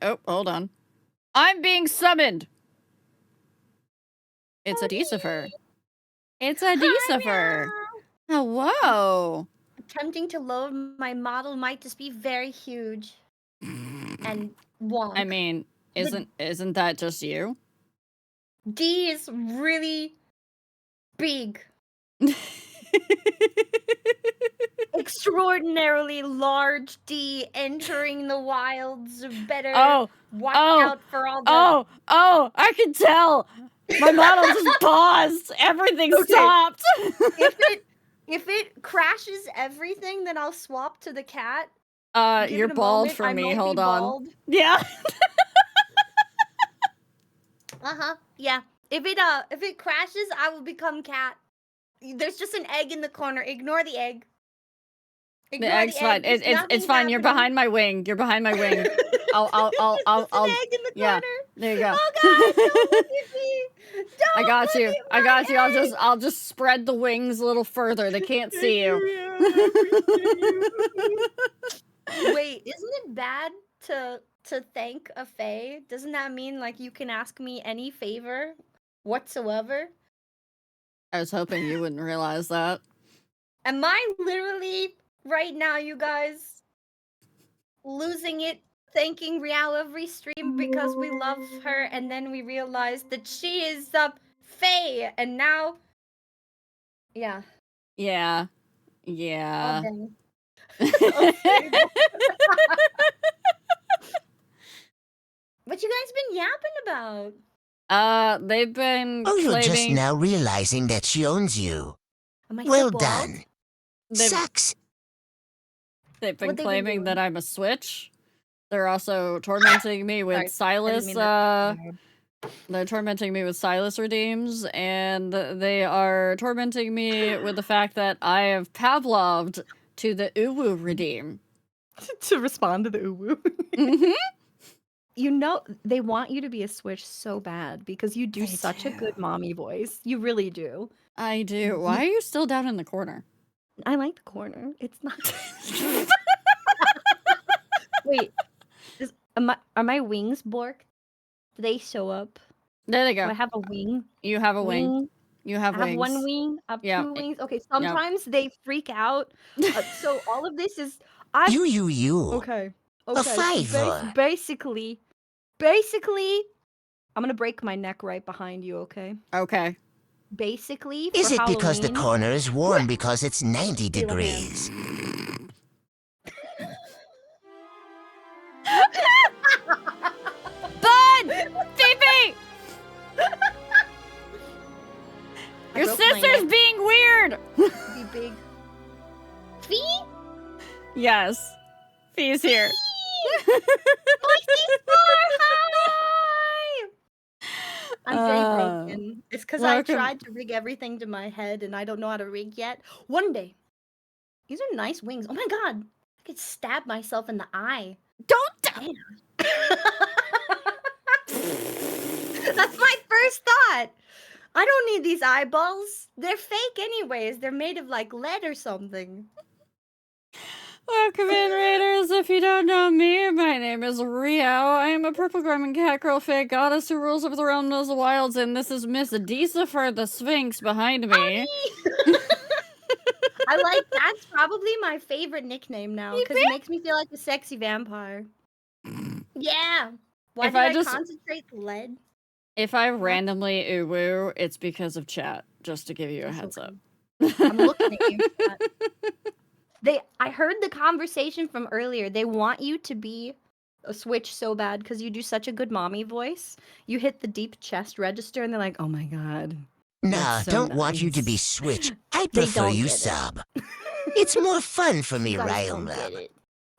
Okay. Oh, hold on. I'm being summoned. It's a Decifer. It's a Decifer. Hello. Attempting to load my model might just be very huge. And wonk. I mean, isn't that just you? D is really big. Extraordinarily large D entering the wilds. Better watch out for all the... Oh, I can tell. My model just paused. Everything stopped. If it crashes everything, then I'll swap to the cat. You're bald for me. Hold on. Bald. Yeah. Yeah. If it crashes, I will become cat. There's just an egg in the corner. Ignore the egg. The egg's fine. It's fine. You're behind my wing. You're behind my wing. I'll an egg in the corner. There you go. Oh God! Don't look at me. Don't I got you. I got you. I'll just spread the wings a little further. They can't see you. Wait, isn't it bad to thank a fae? Doesn't that mean like you can ask me any favor whatsoever? I was hoping you wouldn't realize that. Am I literally right now, you guys, losing it, thanking Rial every stream because we love her, and then we realized that she is a fae, and now, yeah. Oh, what you guys been yapping about? They've been Oh, you're claiming... just now realizing that she owns you. Well done. Sucks. They've been claiming that I'm a switch. They're also tormenting me with Silas. They're tormenting me with Silas redeems, and they are tormenting me with the fact that I have Pavloved to the Uwu redeem. To respond to the Uwu. Mm-hmm. You know, they want you to be a switch so bad because you do such a good mommy voice. You really do. I do. Why are you still down in the corner? I like the corner. It's not... Wait. Are my wings borked? Do they show up? There they go. Do I have a wing? You have a wing. You have wings. I have one wing. I have two wings. Okay, sometimes they freak out. So all of this is... You. Okay. A favor. Basically, I'm gonna break my neck right behind you, okay? Okay. Basically, Is it Halloween, because the corner is warm because it's 90 degrees? Bud! Phoebe! Your sister's being weird! Be big. Fee? Yes. Fee's here. My sister! Hi! I'm very broken. It's because I tried to rig everything to my head and I don't know how to rig yet. One day. These are nice wings. Oh my God. I could stab myself in the eye. Don't! That's my first thought. I don't need these eyeballs. They're fake anyways. They're made of like lead or something. Welcome in, Raiders. If you don't know me, my name is Rio. I am a purple gremlin cat girl fae goddess who rules over the realm of the wilds, and this is Miss Decifer the Sphinx behind me. I like that's probably my favorite nickname now because it makes me feel like a sexy vampire. Yeah. Why did I concentrate lead? If I randomly uwu, it's because of chat, just to give you a heads up. I'm looking at you, chat. I heard the conversation from earlier. They want you to be a switch so bad because you do such a good mommy voice. You hit the deep chest register and they're like, oh my God. Nah, so don't nice. want you to be switch. I prefer you sub. It's more fun for me, Ryan.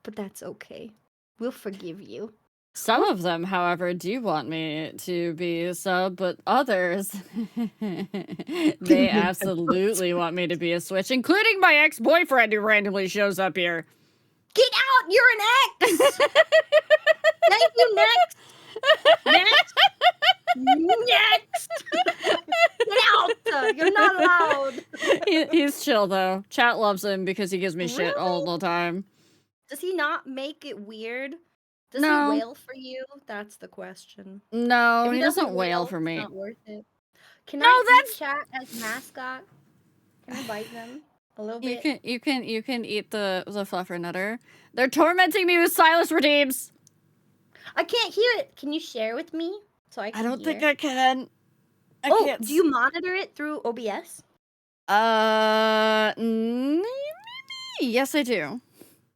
But that's okay. We'll forgive you. Some of them, however, do want me to be a sub, but others, they absolutely want me to be a switch, including my ex-boyfriend who randomly shows up here. Get out! You're an ex! Thank you, next! Next! Next! Get out! You're not allowed! He's chill, though. Chat loves him because he gives me shit all the time. Does he not make it weird? Does No. he wail for you? That's the question. No, If he doesn't wail wail, for it's me. not worth it. Can No, I that's- eat chat as mascot? Can I bite them a little You bit? can eat the fluffernutter. They're tormenting me with Silas redeems. I can't hear it. Can you share with me so I can I don't think hear? I can. I Oh, can't do you monitor it through OBS? maybe? Yes, I do.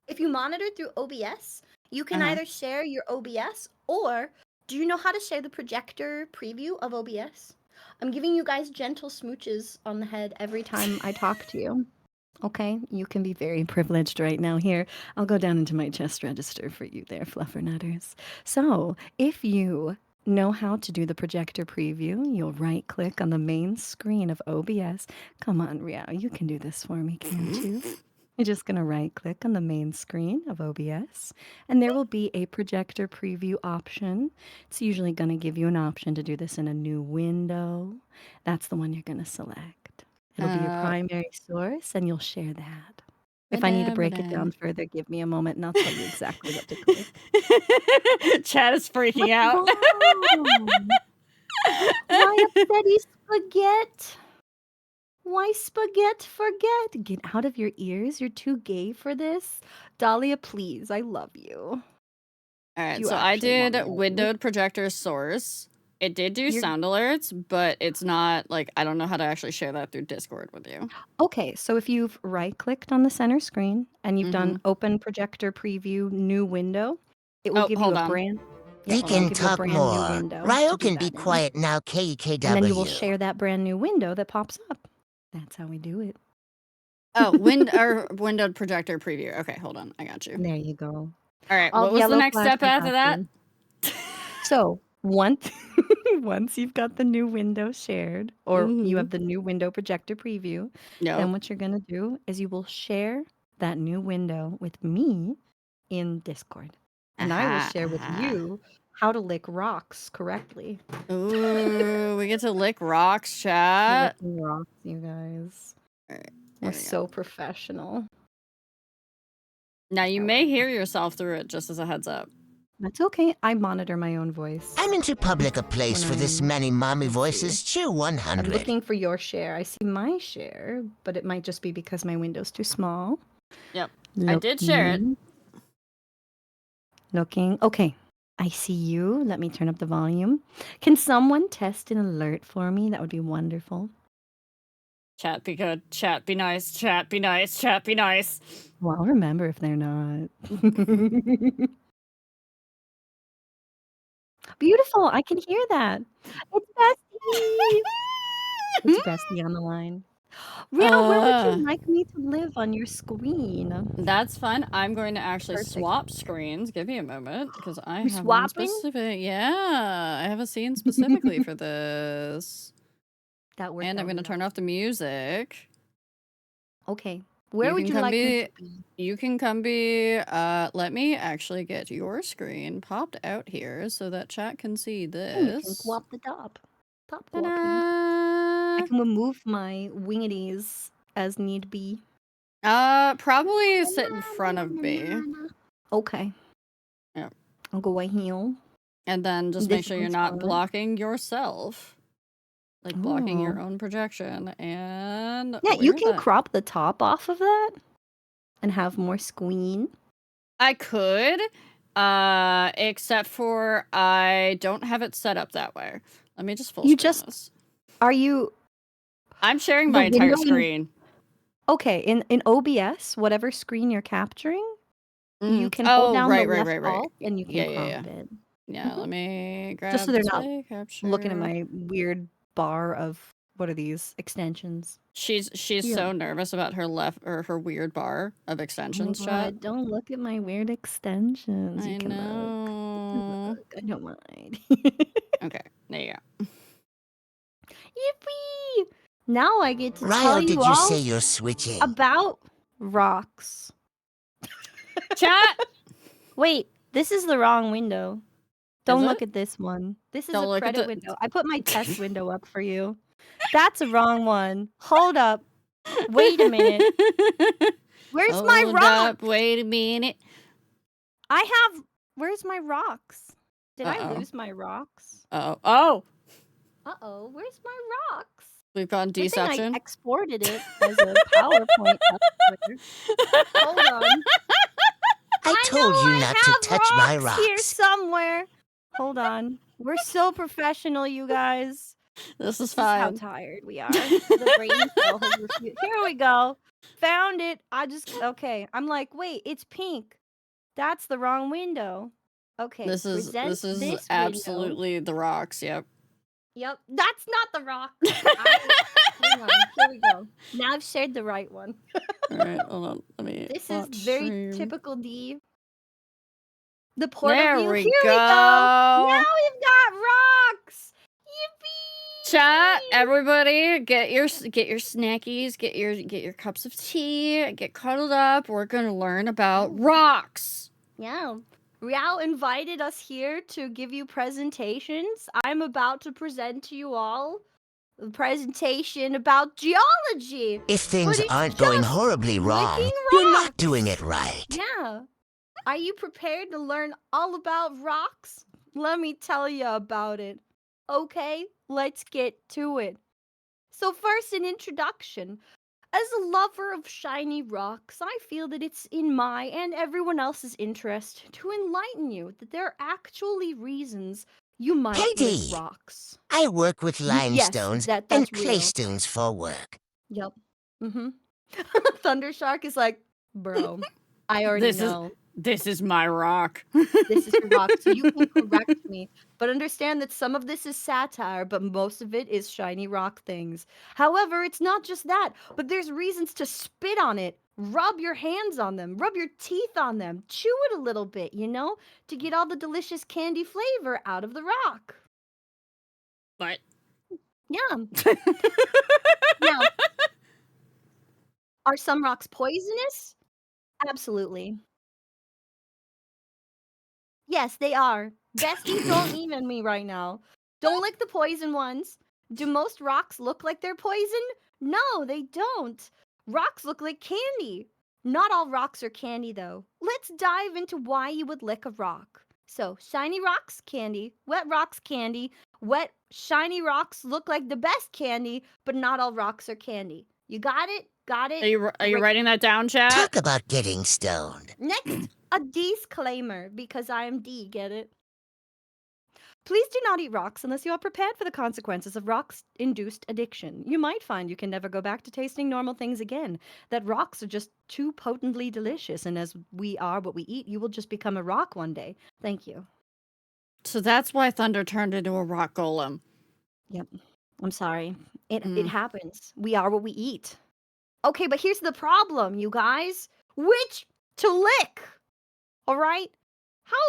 If you monitor through OBS, you can Uh-huh. either share your OBS or do you know how to share the projector preview of OBS? I'm giving you guys gentle smooches on the head every time I talk to you. Okay, you can be very privileged right now. Here, I'll go down into my chest register for you there, fluffernutters. So, if you know how to do the projector preview, you'll right-click on the main screen of OBS. Come on, Riao, you can do this for me, can't you? You're just going to right-click on the main screen of OBS, and there will be a projector preview option. It's usually going to give you an option to do this in a new window. That's the one you're going to select. It'll be your primary source, and you'll share that. If I need to break it down further, give me a moment, and I'll tell you exactly what to click. Chad is freaking out. Why upsetty spaghetti? Why spaghetti forget? Get out of your ears. You're too gay for this. Dahlia, please. I love you. All right, You so I actually want did me to- windowed projector source. It did do sound alerts, but it's not like I don't know how to actually share that through Discord with you. Okay, so if you've right-clicked on the center screen and you've done open projector preview new window, it will give you a brand. We it'll can give you a talk brand new more. window Ryo to do can be that in. quiet now, KKW. And then you will share that brand new window that pops up. That's how we do it. Oh, windowed projector preview. Okay, hold on. I got you. There you go. All right, All what was the yellow next step flashing after that? So once you've got the new window shared, or you have the new window projector preview, then what you're gonna do is you will share that new window with me in Discord, and I will share with you how to lick rocks correctly. Ooh, we get to lick rocks, chat. Licking rocks, you guys. All right, We're so professional. Now you may hear yourself through it, just as a heads up. That's okay. I monitor my own voice. I'm into public a place for this many mommy voices. Chew 100. I'm looking for your share. I see my share, but it might just be because my window's too small. Yep. I did share it. Looking. Okay. I see you. Let me turn up the volume. Can someone test an alert for me? That would be wonderful. Chat be good. Chat be nice. Chat be nice. Chat be nice. Well, I'll remember if they're not. Beautiful. I can hear that. It's Bestie. It's Bestie on the line. Riao, where would you like me to live on your screen? That's fun. I'm going to actually swap screens. Give me a moment because I have swapping? one specific. Yeah, I have a scene specifically for this. That works. And I'm going to turn off the music. Okay. Where would you like me to be? You can come be. Let me actually get your screen popped out here so that chat can see this. You can swap the top. Top swapping. I can remove my wingities as need be. Probably sit in front of me. Okay. Yeah. I'll go right here. And then just make sure you're not blocking yourself. Like blocking your own projection. And yeah, you can crop the top off of that and have more screen. I could, except for I don't have it set up that way. Let me just full screen this. Are you? I'm sharing my entire screen. Okay, in OBS, whatever screen you're capturing, you can hold down the left alt and you can crop it. Yeah, let me grab just so they're not capture. looking at my weird bar of what are these extensions. She's so nervous about her weird bar of extensions. Chat. Don't look at my weird extensions. I know. Look. I don't mind. Okay, there you go. Yippee! Now I get to Ryo, tell you did you all say you're switching? about rocks. Chat! Wait, this is the wrong window. Don't look at this one. This is a credit window. I put my test window up for you. That's a wrong one. Hold up. Wait a minute. Where's my rock? Wait a minute. I have Where's my rocks? Did I Uh-oh. lose my rocks? Oh, Uh-oh, where's my rocks? we've gone Good thing I deception. exported it as a PowerPoint. Hold on. I told know you I not to have touch my rocks here rocks. somewhere. Hold on. We're so professional, you guys. This is This is how fine. tired we are. The brain cell has refused. Here we go. Found it. Okay. I'm like, wait, it's pink. That's the wrong window. Okay. This is present this window. absolutely the rocks. Yep. Yep. That's not the rock. Hang on. Here we go. Now I've shared the right one. All right, hold on. Let me. This is watch very stream. typical D. The portal There view. we Here go. we go. Now we've got rocks. Yippee! Chat, everybody, get your snackies, get your cups of tea, get cuddled up. We're gonna learn about rocks. Yeah. Riao invited us here to give you presentations. I'm about to present to you all a presentation about geology. If things But it's aren't going just horribly wrong, licking you're not rocks. doing it right. Yeah. Are you prepared to learn all about rocks? Let me tell you about it. Okay, let's get to it. So first, an introduction. As a lover of shiny rocks, I feel that it's in my and everyone else's interest to enlighten you that there are actually reasons you might Hey, lick Dee. rocks. I work with Yes, limestones that's and real. claystones for work. Yep. Thundershark is like, bro, I already know. This is my rock. This is your rock, so you can correct me. But understand that some of this is satire, but most of it is shiny rock things. However, it's not just that, but there's reasons to spit on it, rub your hands on them, rub your teeth on them, chew it a little bit, to get all the delicious candy flavor out of the rock. But Yeah. Now, are some rocks poisonous? Absolutely. Yes, they are. Bestie, don't email me right now. Don't lick the poison ones. Do most rocks look like they're poison? No, they don't. Rocks look like candy. Not all rocks are candy, though. Let's dive into why you would lick a rock. So, shiny rocks, candy. Wet rocks, candy. Wet, shiny rocks look like the best candy, but not all rocks are candy. You got it? Got it? are you writing that down, chat? Talk about getting stoned. Next, a disclaimer, because I am D, get it? Please do not eat rocks unless you are prepared for the consequences of rocks-induced addiction. You might find you can never go back to tasting normal things again, that rocks are just too potently delicious, and as we are what we eat, you will just become a rock one day. Thank you. So that's why Thunder turned into a rock golem. Yep. I'm sorry. It happens. We are what we eat. Okay, but here's the problem, you guys. Which to lick? All right?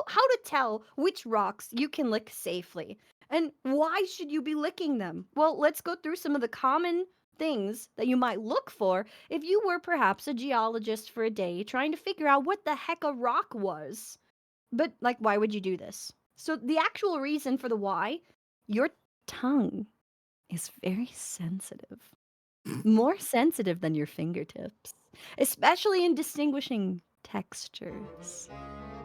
How to tell which rocks you can lick safely? And why should you be licking them? Well, let's go through some of the common things that you might look for if you were perhaps a geologist for a day trying to figure out what the heck a rock was. But, why would you do this? So, the actual reason for the why, your tongue is very sensitive. More sensitive than your fingertips, especially in distinguishing textures.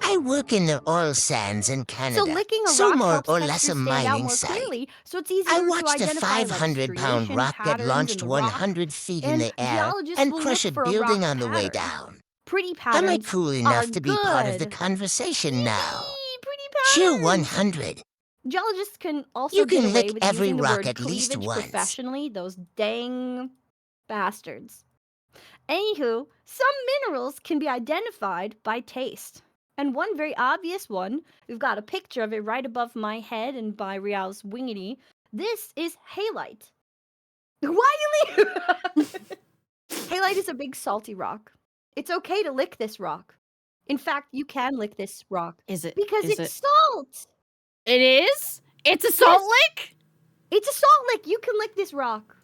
I work in the oil sands in Canada, So licking a so rock more helps or textures less a stand out mining more site. clearly, so it's easier I to watched a identify 500-pound striation rock get patterns launched in the rock, 100 feet in and the air geologists and will crush a look for a building rock on the way pattern. down. Pretty Am I patterns cool are enough to be part of the good. conversation now? Yee, pretty Chew patterns. 100. Geologists can also You get can away lick with every using the rock word at least cleavage once. professionally, those dang bastards. Anywho, some minerals can be identified by taste. And one very obvious one, we've got a picture of it right above my head and by Rial's wingity. This is halite. Why you leave? Halite is a big salty rock. It's okay to lick this rock. In fact, you can lick this rock. Is it? Because is it's salt. It is? It's a salt lick? It's a salt lick. You can lick this rock.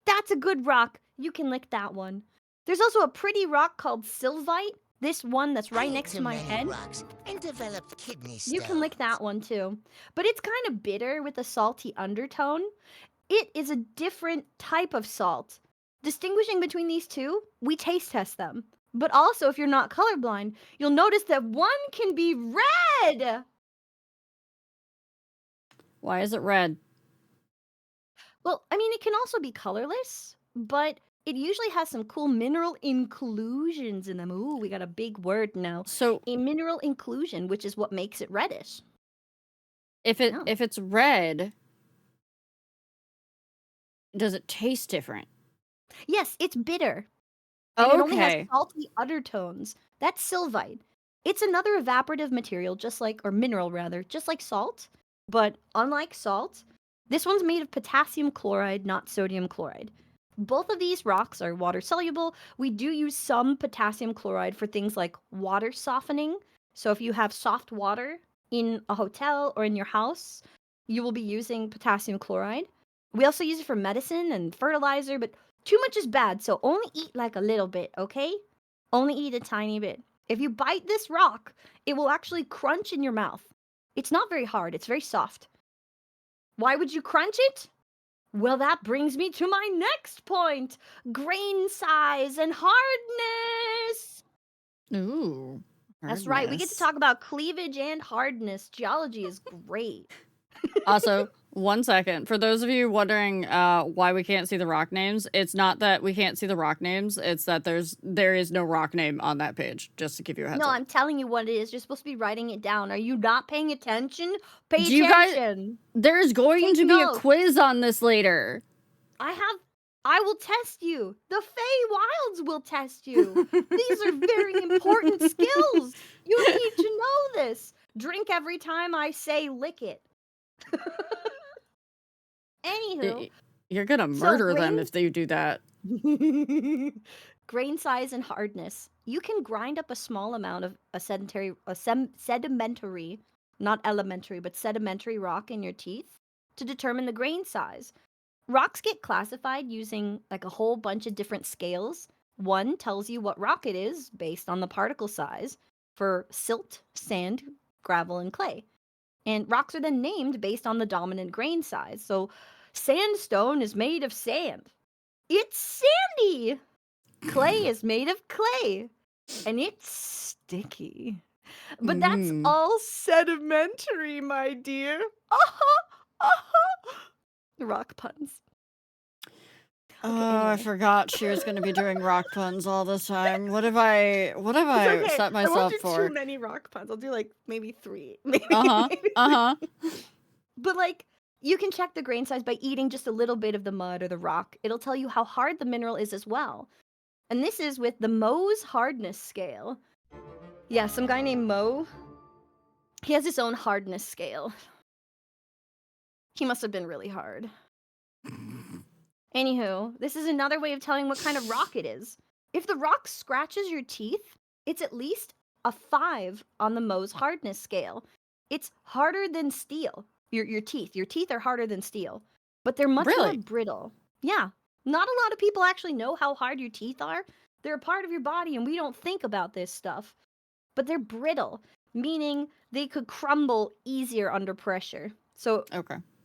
That's a good rock. You can lick that one. There's also a pretty rock called sylvite. This one that's right next to my head. And developed kidney stones. You can lick that one too. But it's kind of bitter with a salty undertone. It is a different type of salt. Distinguishing between these two, we taste test them. But also, if you're not colorblind, you'll notice that one can be red. Why is it red? Well, I mean, it can also be colorless, but it usually has some cool mineral inclusions in them. Ooh, we got a big word now. So a mineral inclusion, which is what makes it reddish. if it's red, does it taste different? Yes, it's bitter. And it only has Okay. salty undertones. That's sylvite. It's another evaporative material, or mineral rather, just like salt. But unlike salt, this one's made of potassium chloride, not sodium chloride. Both of these rocks are water soluble. We do use some potassium chloride for things like water softening. So if you have soft water in a hotel or in your house, you will be using potassium chloride. We also use it for medicine and fertilizer, but too much is bad, so only eat like a little bit, okay? Only eat a tiny bit. If you bite this rock, it will actually crunch in your mouth. It's not very hard, it's very soft. Why would you crunch it? Well, that brings me to my next point. Grain size and hardness. Ooh. That's right. We get to talk about cleavage and hardness. Geology is great. Also, 1 second. For those of you wondering why we can't see the rock names, it's not that we can't see the rock names. It's that there is no rock name on that page, just to give you a heads No, up. I'm telling you what it is. You're supposed to be writing it down. Are you not paying attention? Pay Do you attention. There's going Take to be a notes. quiz on this later. I will test you. The Fey Wilds will test you. These are very important skills. You need to know this. Drink every time I say lick it. Anywho. You're gonna murder them if they do that. Grain size and hardness. You can grind up a small amount of sedimentary, not elementary, but sedimentary rock in your teeth to determine the grain size. Rocks get classified using like a whole bunch of different scales. One tells you what rock it is based on the particle size for silt, sand, gravel, and clay. And rocks are then named based on the dominant grain size. So sandstone is made of sand. It's sandy. Clay is made of clay. And it's sticky. But that's all sedimentary, my dear. Rock puns. Oh, anyway. I forgot she was going to be doing rock puns all the time. What have I Okay. set myself I won't do for? too many rock puns. I'll do like maybe 3. But like you can check the grain size by eating just a little bit of the mud or the rock. It'll tell you how hard the mineral is as well. And this is with the Mohs hardness scale. Yeah, some guy named Mo. He has his own hardness scale. He must have been really hard. Anywho, this is another way of telling what kind of rock it is. If the rock scratches your teeth, it's at least a 5 on the Mohs hardness scale. It's harder than steel. Your teeth are harder than steel, but they're much more brittle. Yeah, not a lot of people actually know how hard your teeth are. They're a part of your body, and we don't think about this stuff. But they're brittle, meaning they could crumble easier under pressure. So,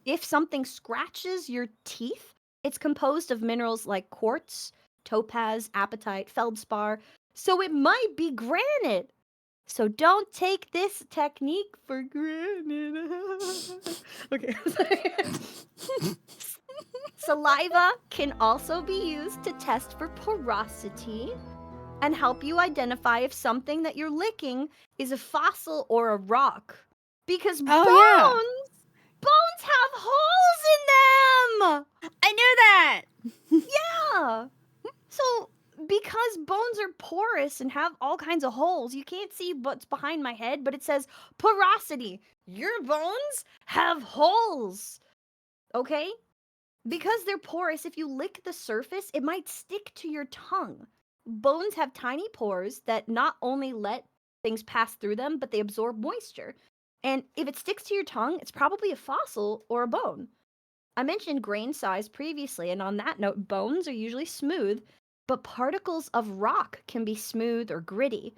if something scratches your teeth, it's composed of minerals like quartz, topaz, apatite, feldspar, so it might be granite. So don't take this technique for granted. Okay. Saliva can also be used to test for porosity and help you identify if something that you're licking is a fossil or a rock. Because bones have holes in them! I knew that! Yeah! So, because bones are porous and have all kinds of holes, you can't see what's behind my head, but it says porosity. Your bones have holes. Okay? Because they're porous, if you lick the surface, it might stick to your tongue. Bones have tiny pores that not only let things pass through them, but they absorb moisture. And if it sticks to your tongue, it's probably a fossil or a bone. I mentioned grain size previously, and on that note, bones are usually smooth, but particles of rock can be smooth or gritty.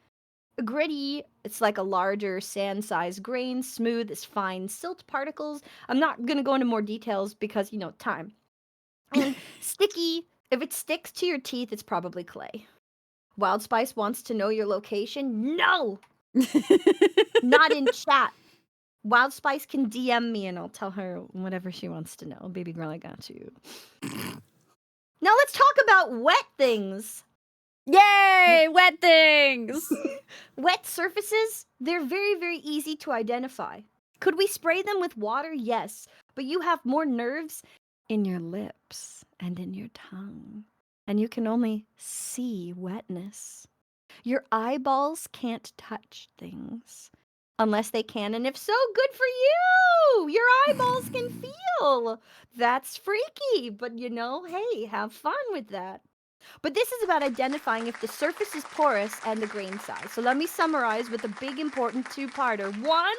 Gritty, it's like a larger sand-sized grain. Smooth is fine silt particles. I'm not going to go into more details because, time. And sticky, if it sticks to your teeth, it's probably clay. Wild Spice wants to know your location. No! Not in chat. Wild Spice can DM me and I'll tell her whatever she wants to know. Baby girl, I got you. Now let's talk about wet things. Yay! Wet things! Wet surfaces, they're very, very easy to identify. Could we spray them with water? Yes. But you have more nerves in your lips and in your tongue. And you can only see wetness. Your eyeballs can't touch things. Unless they can, and if so, good for you! Your eyeballs can feel! That's freaky, but hey, have fun with that. But this is about identifying if the surface is porous and the grain size. So let me summarize with a big important two-parter. 1,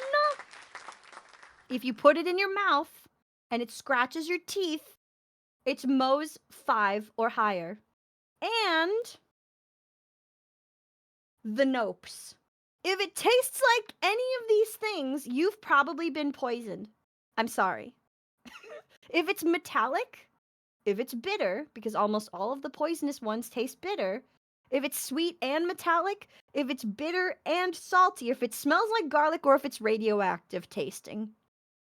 if you put it in your mouth and it scratches your teeth, it's Mohs 5 or higher. And the nopes. If it tastes like any of these things, you've probably been poisoned. I'm sorry. If it's metallic, if it's bitter, because almost all of the poisonous ones taste bitter, if it's sweet and metallic, if it's bitter and salty, if it smells like garlic, or if it's radioactive tasting.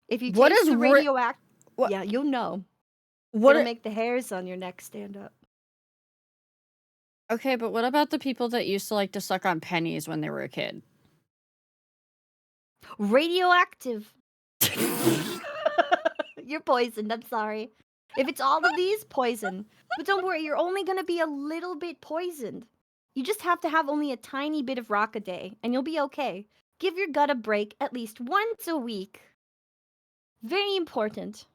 If you taste the radioactive, yeah, you'll know. It'll make the hairs on your neck stand up. Okay, but what about the people that used to like to suck on pennies when they were a kid? Radioactive. You're poisoned, I'm sorry. If it's all of these, poison. But don't worry, you're only going to be a little bit poisoned. You just have to have only a tiny bit of rock a day, and you'll be okay. Give your gut a break at least once a week. Very important.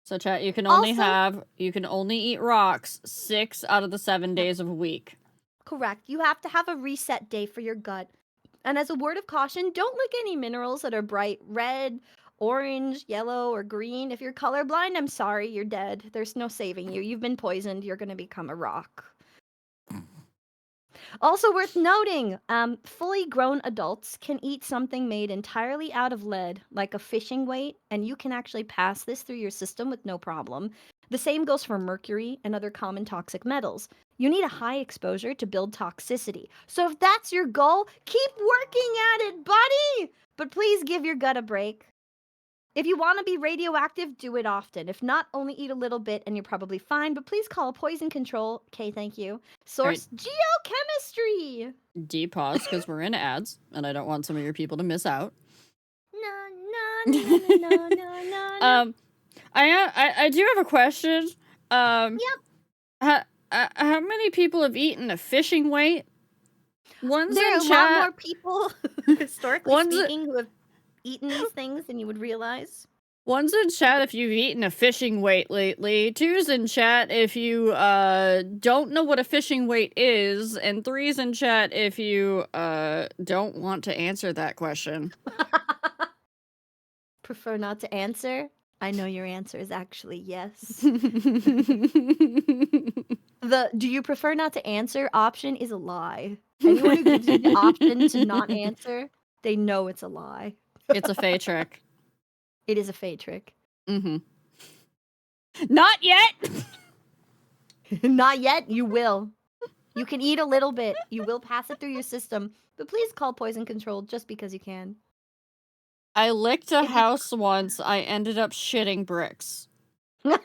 So chat, you can only eat rocks 6 out of the 7 days of a week. Correct. You have to have a reset day for your gut. And as a word of caution, don't lick any minerals that are bright red, orange, yellow, or green. If you're colorblind, I'm sorry, you're dead. There's no saving you. You've been poisoned. You're going to become a rock. Also worth noting, fully grown adults can eat something made entirely out of lead, like a fishing weight, and you can actually pass this through your system with no problem. The same goes for mercury and other common toxic metals. You need a high exposure to build toxicity. So if that's your goal, keep working at it, buddy! But please give your gut a break. If you want to be radioactive, do it often. If not, only eat a little bit and you're probably fine. But please call poison control. Okay, thank you. Source geochemistry. Pause because we're in ads and I don't want some of your people to miss out. No. I do have a question. Yep. How many people have eaten a fishing weight? There are a lot more people, historically speaking, who have eaten these things than you would realize. 1's in chat if you've eaten a fishing weight lately. 2's in chat if you don't know what a fishing weight is, and 3's in chat if you don't want to answer that question. Prefer not to answer? I know your answer is actually yes. The do you prefer not to answer option is a lie. Anyone who gives you the option to not answer, they know it's a lie. It's a fey trick. It is a fey trick. Mm-hmm. Not yet! Not yet, you will. You can eat a little bit. You will pass it through your system. But please call poison control just because you can. I licked a house once. I ended up shitting bricks. Thanks,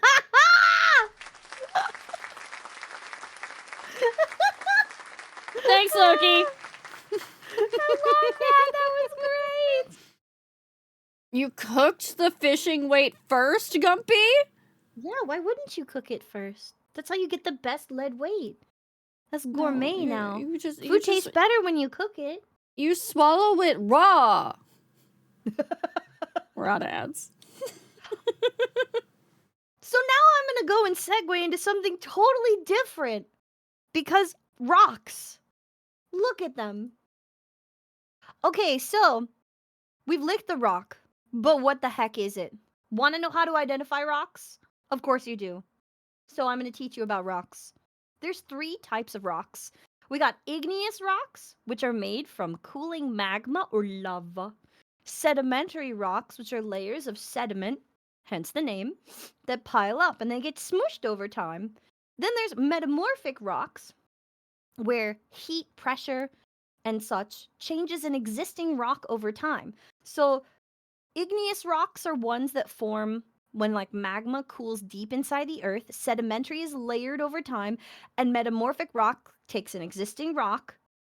Loki! I love that. That was great. You cooked the fishing weight first, Gumpy? Yeah, why wouldn't you cook it first? That's how you get the best lead weight. That's gourmet now. Food tastes better when you cook it. You swallow it raw. We're out of ads. So now I'm going to go and segue into something totally different. Because rocks. Look at them. Okay, so we've licked the rock. But what the heck is it? Want to know how to identify rocks? Of course you do. So I'm going to teach you about rocks. There's 3 types of rocks. We got igneous rocks, which are made from cooling magma or lava. Sedimentary rocks, which are layers of sediment, hence the name, that pile up and they get smushed over time. Then there's metamorphic rocks, where heat, pressure, and such changes an existing rock over time. So igneous rocks are ones that form when like magma cools deep inside the earth, sedimentary is layered over time, and metamorphic rock takes an existing rock,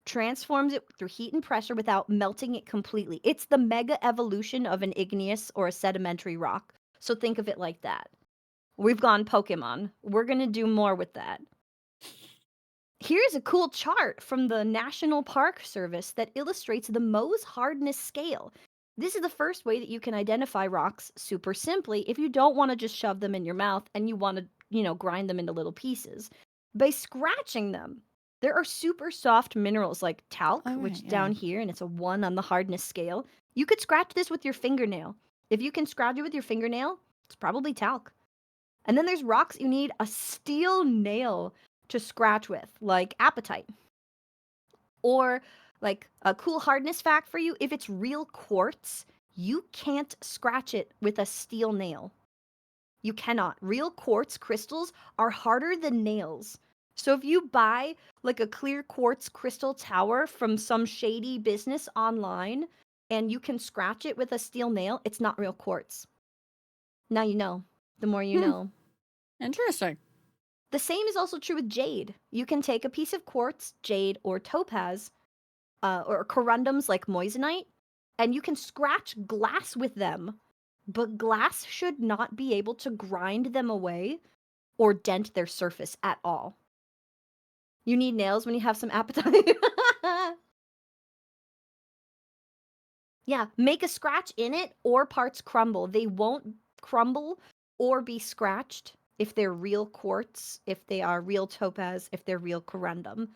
transforms it through heat and pressure without melting it completely. It's the mega evolution of an igneous or a sedimentary rock. So think of it like that. We've gone Pokemon. We're going to do more with that. Here's a cool chart from the National Park Service that illustrates the Mohs hardness scale. This is the first way that you can identify rocks super simply if you don't want to just shove them in your mouth and you want to, grind them into little pieces. By scratching them, there are super soft minerals like talc, which down here, and it's a 1 on the hardness scale. You could scratch this with your fingernail. If you can scratch it with your fingernail, it's probably talc. And then there's rocks you need a steel nail to scratch with, like apatite. Or like a cool hardness fact for you, if it's real quartz, you can't scratch it with a steel nail. You cannot. Real quartz crystals are harder than nails. So if you buy like a clear quartz crystal tower from some shady business online and you can scratch it with a steel nail, it's not real quartz. Now you know. The more you know. Interesting. The same is also true with jade. You can take a piece of quartz, jade, or topaz, or corundums like moissanite, and you can scratch glass with them, but glass should not be able to grind them away or dent their surface at all. You need nails when you have some appetite. Yeah, make a scratch in it or parts crumble. They won't crumble or be scratched if they're real quartz, if they are real topaz, if they're real corundum.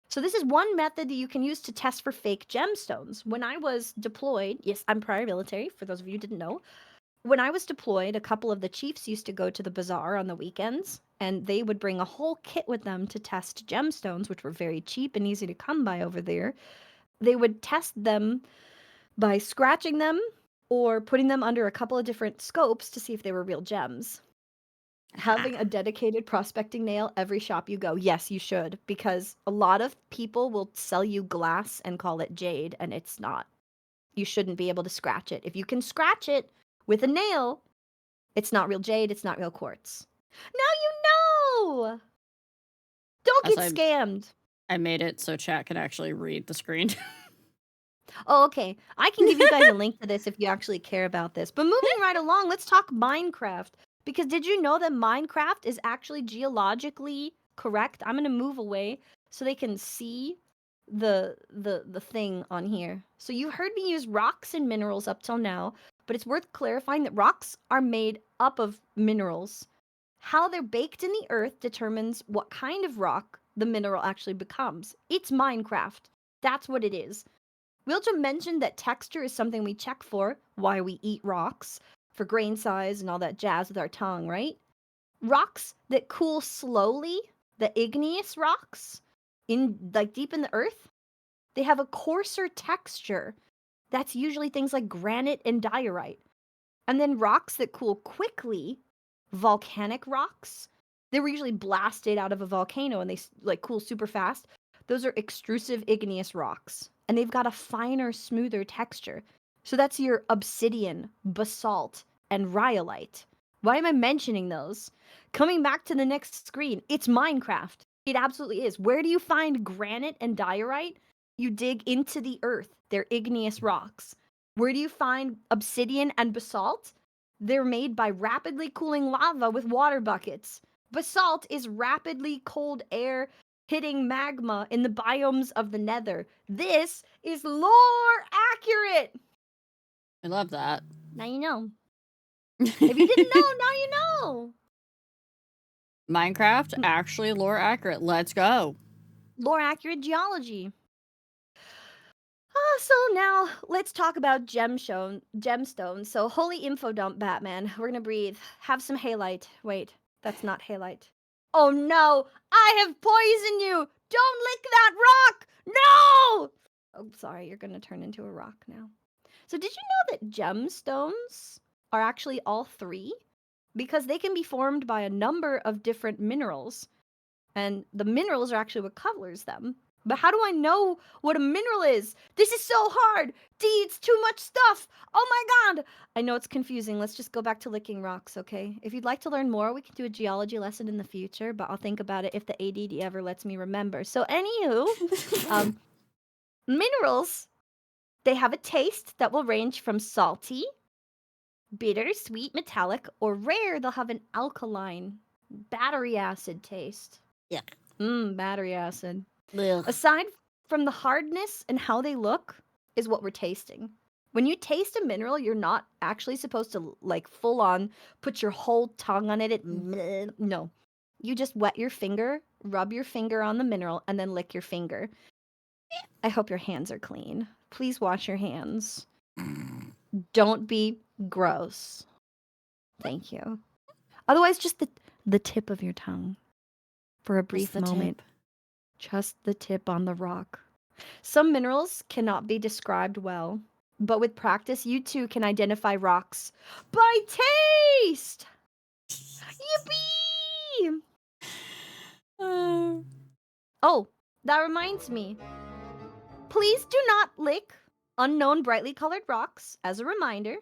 So this is one method that you can use to test for fake gemstones. When I was deployed, yes, I'm prior military, for those of you who didn't know. When I was deployed, a couple of the chiefs used to go to the bazaar on the weekends, and they would bring a whole kit with them to test gemstones, which were very cheap and easy to come by over there. They would test them by scratching them or putting them under a couple of different scopes to see if they were real gems. Having a dedicated prospecting nail every shop you go, yes, you should, because a lot of people will sell you glass and call it jade, and it's not. You shouldn't be able to scratch it. If you can scratch it with a nail, it's not real jade, it's not real quartz. Now you know! Don't get scammed! I made it so chat can actually read the screen. Oh, okay. I can give you guys a link to this if you actually care about this. But moving right along, let's talk Minecraft. Because did you know that Minecraft is actually geologically correct? I'm going to move away so they can see the thing on here. So you heard me use rocks and minerals up till now, but it's worth clarifying that rocks are made up of minerals. How they're baked in the earth determines what kind of rock the mineral actually becomes. It's Minecraft. That's what it is. We also mentioned that texture is something we check for, why we eat rocks, for grain size and all that jazz with our tongue, right? Rocks that cool slowly, the igneous rocks, deep in the earth, they have a coarser texture. That's usually things like granite and diorite. And then rocks that cool quickly, volcanic rocks, they were usually blasted out of a volcano and they cool super fast. Those are extrusive igneous rocks, and they've got a finer, smoother texture. So that's your obsidian, basalt, and rhyolite. Why am I mentioning those? Coming back to the next screen, it's Minecraft. It absolutely is. Where do you find granite and diorite? You dig into the earth. They're igneous rocks. Where do you find obsidian and basalt? They're made by rapidly cooling lava with water buckets. Basalt is rapidly cold air hitting magma in the biomes of the nether. This is lore accurate! I love that. Now you know. If you didn't know, now you know! Minecraft, actually lore accurate. Let's go. Lore accurate geology. So now let's talk about gemstones. So holy info dump, Batman. We're gonna breathe. Have some halite. Wait, that's not halite. Oh no! I have poisoned you! Don't lick that rock! No! Oh, sorry, you're gonna turn into a rock now. So did you know that gemstones are actually all three? Because they can be formed by a number of different minerals. And the minerals are actually what colors them. But how do I know what a mineral is? This is so hard. D, it's too much stuff. Oh my god. I know it's confusing. Let's just go back to licking rocks, okay? If you'd like to learn more, we can do a geology lesson in the future, but I'll think about it if the ADD ever lets me remember. So anywho, minerals, they have a taste that will range from salty, bitter, sweet, metallic, or rare, they'll have an alkaline, battery acid taste. Yeah. Battery acid. Ugh. Aside from the hardness and how they look is what we're tasting. When you taste a mineral, you're not actually supposed to like full on put your whole tongue on it. No. You just wet your finger, rub your finger on the mineral, and then lick your finger. I hope your hands are clean. Please wash your hands. Don't be gross. Thank you. Otherwise, just the tip of your tongue for a brief moment. Tip. Just the tip on the rock. Some minerals cannot be described well, but with practice, you too can identify rocks by taste! Yippee! Oh, that reminds me. Please do not lick unknown brightly colored rocks. As a reminder,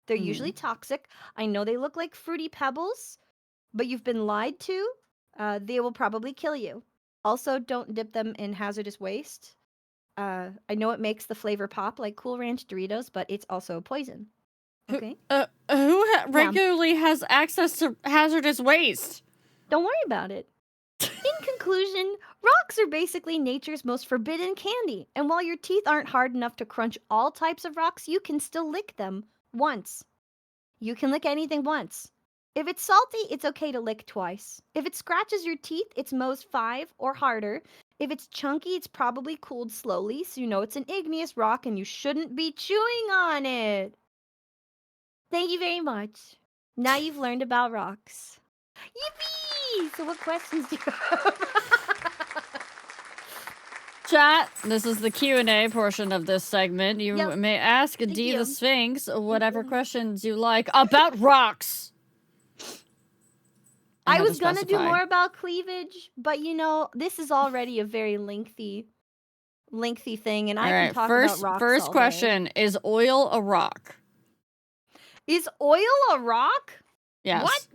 they're usually toxic. I know they look like fruity pebbles, but you've been lied to. They will probably kill you. Also, don't dip them in hazardous waste. I know it makes the flavor pop like Cool Ranch Doritos, but it's also a poison. Okay? Who regularly has access to hazardous waste? Don't worry about it. In conclusion, rocks are basically nature's most forbidden candy. And while your teeth aren't hard enough to crunch all types of rocks, you can still lick them once. You can lick anything once. If it's salty, it's okay to lick twice. If it scratches your teeth, it's most 5 or harder. If it's chunky, it's probably cooled slowly, so you know it's an igneous rock and you shouldn't be chewing on it. Thank you very much. Now you've learned about rocks. Yippee! So what questions do you have? Chat, this is the Q&A portion of this segment. You may ask D the Sphinx whatever questions you like about rocks. I was gonna do more about cleavage, but you know, this is already a very lengthy thing, and I can talk about rocks First all question, day. is oil a rock? Is oil a rock? Yes. What?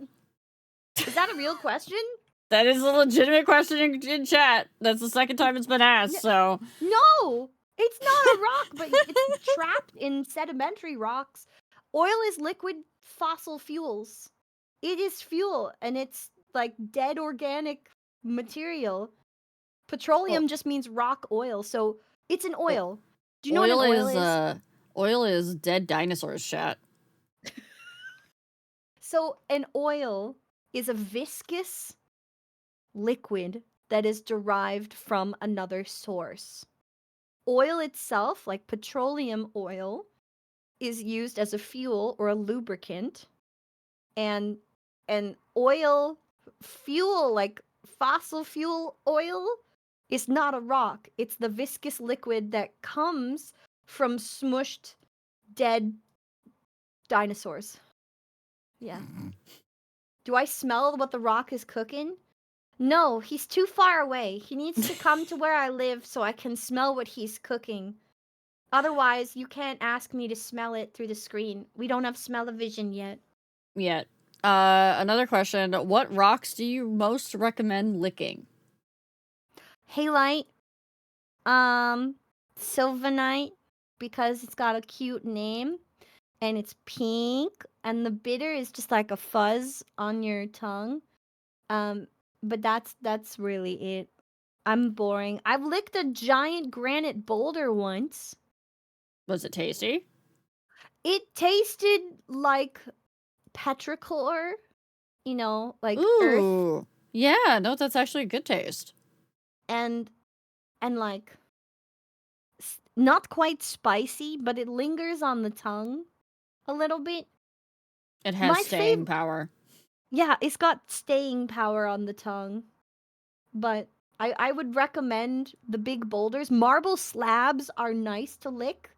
Is that a real question? That is a legitimate question in chat. That's the second time it's been asked, so... No! It's not a rock, but it's trapped in sedimentary rocks. Oil is liquid fossil fuels. It is fuel, and it's like dead organic material. Petroleum just means rock oil, so it's an oil. Do you know what an oil is? Oil is dead dinosaurs, chat. So an oil is a viscous liquid that is derived from another source. Oil itself, like petroleum oil, is used as a fuel or a lubricant, and oil fuel, like fossil fuel oil, is not a rock. It's the viscous liquid that comes from smushed dead dinosaurs. Yeah. Do I smell what the rock is cooking? No, he's too far away. He needs to come to where I live so I can smell what he's cooking. Otherwise, you can't ask me to smell it through the screen. We don't have smell-o-vision yet. Yet. Another question. What rocks do you most recommend licking? Halite. Sylvanite, because it's got a cute name. And it's pink. And the bitter is just like a fuzz on your tongue. But that's really it. I'm boring. I've licked a giant granite boulder once. Was it tasty? It tasted like petrichor, you know, like Ooh. earth. Yeah, no, that's actually a good taste. And like not quite spicy, but it lingers on the tongue a little bit. It has staying power. Yeah, it's got staying power on the tongue. But I would recommend the big boulders. Marble slabs are nice to lick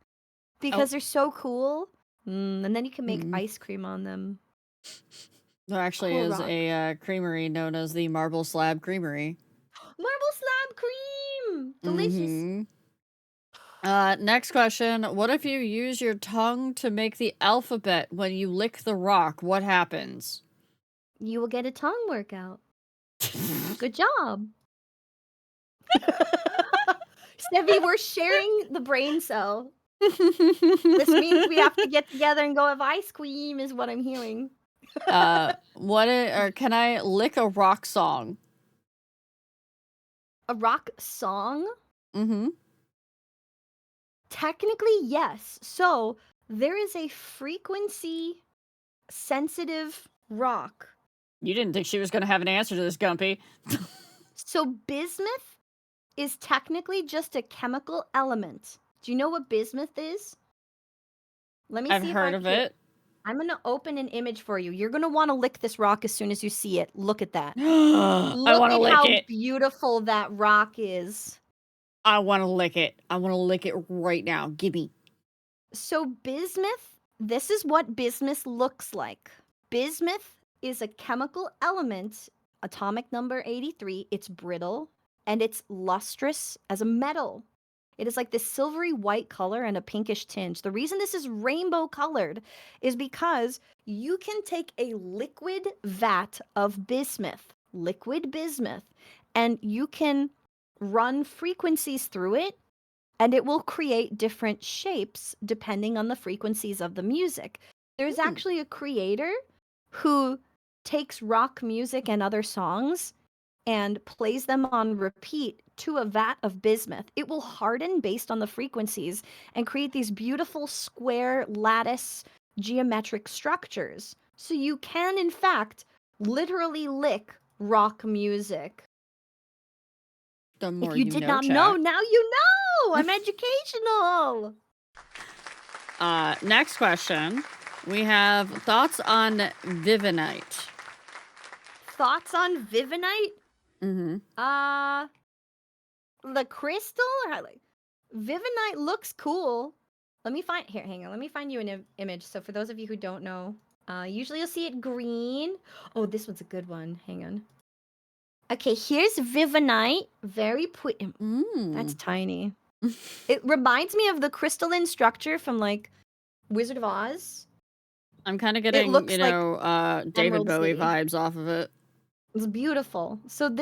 because they're so cool. And then you can make ice cream on them. There actually is a creamery known as the Marble Slab Creamery. cream. Delicious. Mhm. Next question. What if you use your tongue to make the alphabet when you lick the rock? What happens? You will get a tongue workout. Good job. Stevie, we're sharing the brain cell. This means we have to get together and go have ice cream, is what I'm hearing. Can I lick a rock song? A rock song? Mm-hmm. Technically, yes. So there is a frequency sensitive rock. You didn't think she was going to have an answer to this, Gumpy. So bismuth is technically just a chemical element. Do you know what bismuth is? Let me I've see heard if of it. I'm going to open an image for you. You're going to want to lick this rock as soon as you see it. Look at that. I want to lick Look at how it. beautiful that rock is. I want to lick it. I want to lick it right now. Gimme. So bismuth, this is what bismuth looks like. Bismuth is a chemical element, atomic number 83. It's brittle and it's lustrous as a metal. It is like this silvery white color and a pinkish tinge. The reason this is rainbow colored is because you can take a liquid vat of bismuth, and you can run frequencies through it, and it will create different shapes depending on the frequencies of the music. There's actually a creator who takes rock music and other songs and plays them on repeat to a vat of bismuth. It will harden based on the frequencies and create these beautiful square lattice geometric structures. So you can, in fact, literally lick rock music. The more if you did not know, now you know. I'm educational. Next question. We have thoughts on Vivinite. Thoughts on Vivinite? Mm-hmm. The crystal? Vivinite looks cool. Let me find you an image. So for those of you who don't know, usually you'll see it green. Oh, this one's a good one. Hang on. Okay, here's Vivinite. Very pretty. That's tiny. It reminds me of the crystalline structure from like Wizard of Oz. I'm kind of getting, David Emerald Bowie City. vibes off of it. It's beautiful. So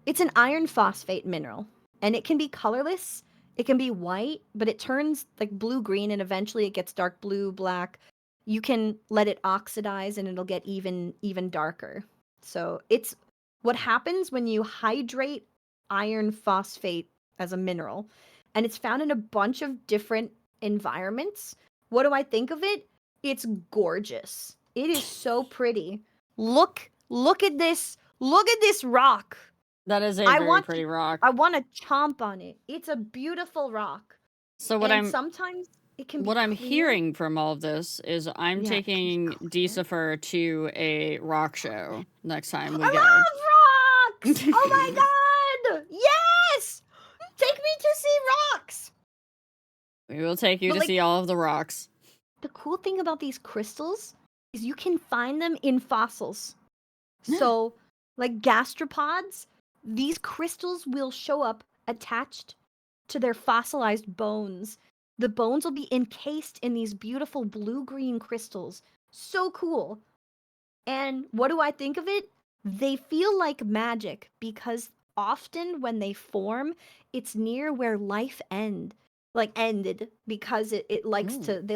it's an iron phosphate mineral, and it can be colorless. It can be white, but it turns like blue-green, and eventually it gets dark blue, black. You can let it oxidize, and it'll get even darker. So it's what happens when you hydrate iron phosphate as a mineral, and it's found in a bunch of different environments. What do I think of it? It's gorgeous. It is so pretty. Look at this. Look at this rock. That is a very pretty rock. I want to chomp on it. It's a beautiful rock. So sometimes it can be what I'm clear. hearing from all of this is I'm taking Decifer to a rock show next time we go. I love rocks! Oh my god! Yes! Take me to see rocks! We will take you to see all of the rocks. The cool thing about these crystals is you can find them in fossils. So, like gastropods, these crystals will show up attached to their fossilized bones. The bones will be encased in these beautiful blue-green crystals. So cool. And what do I think of it? They feel like magic because often when they form, it's near where life ended because they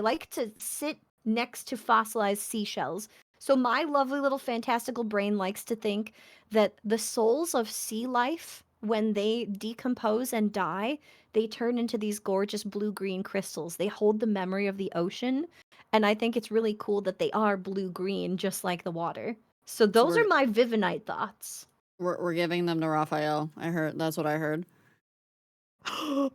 like to sit next to fossilized seashells. So my lovely little fantastical brain likes to think that the souls of sea life, when they decompose and die, they turn into these gorgeous blue-green crystals. They hold the memory of the ocean, and I think it's really cool that they are blue-green, just like the water. So those are my Vivinite thoughts. We're giving them to Raphael. That's what I heard.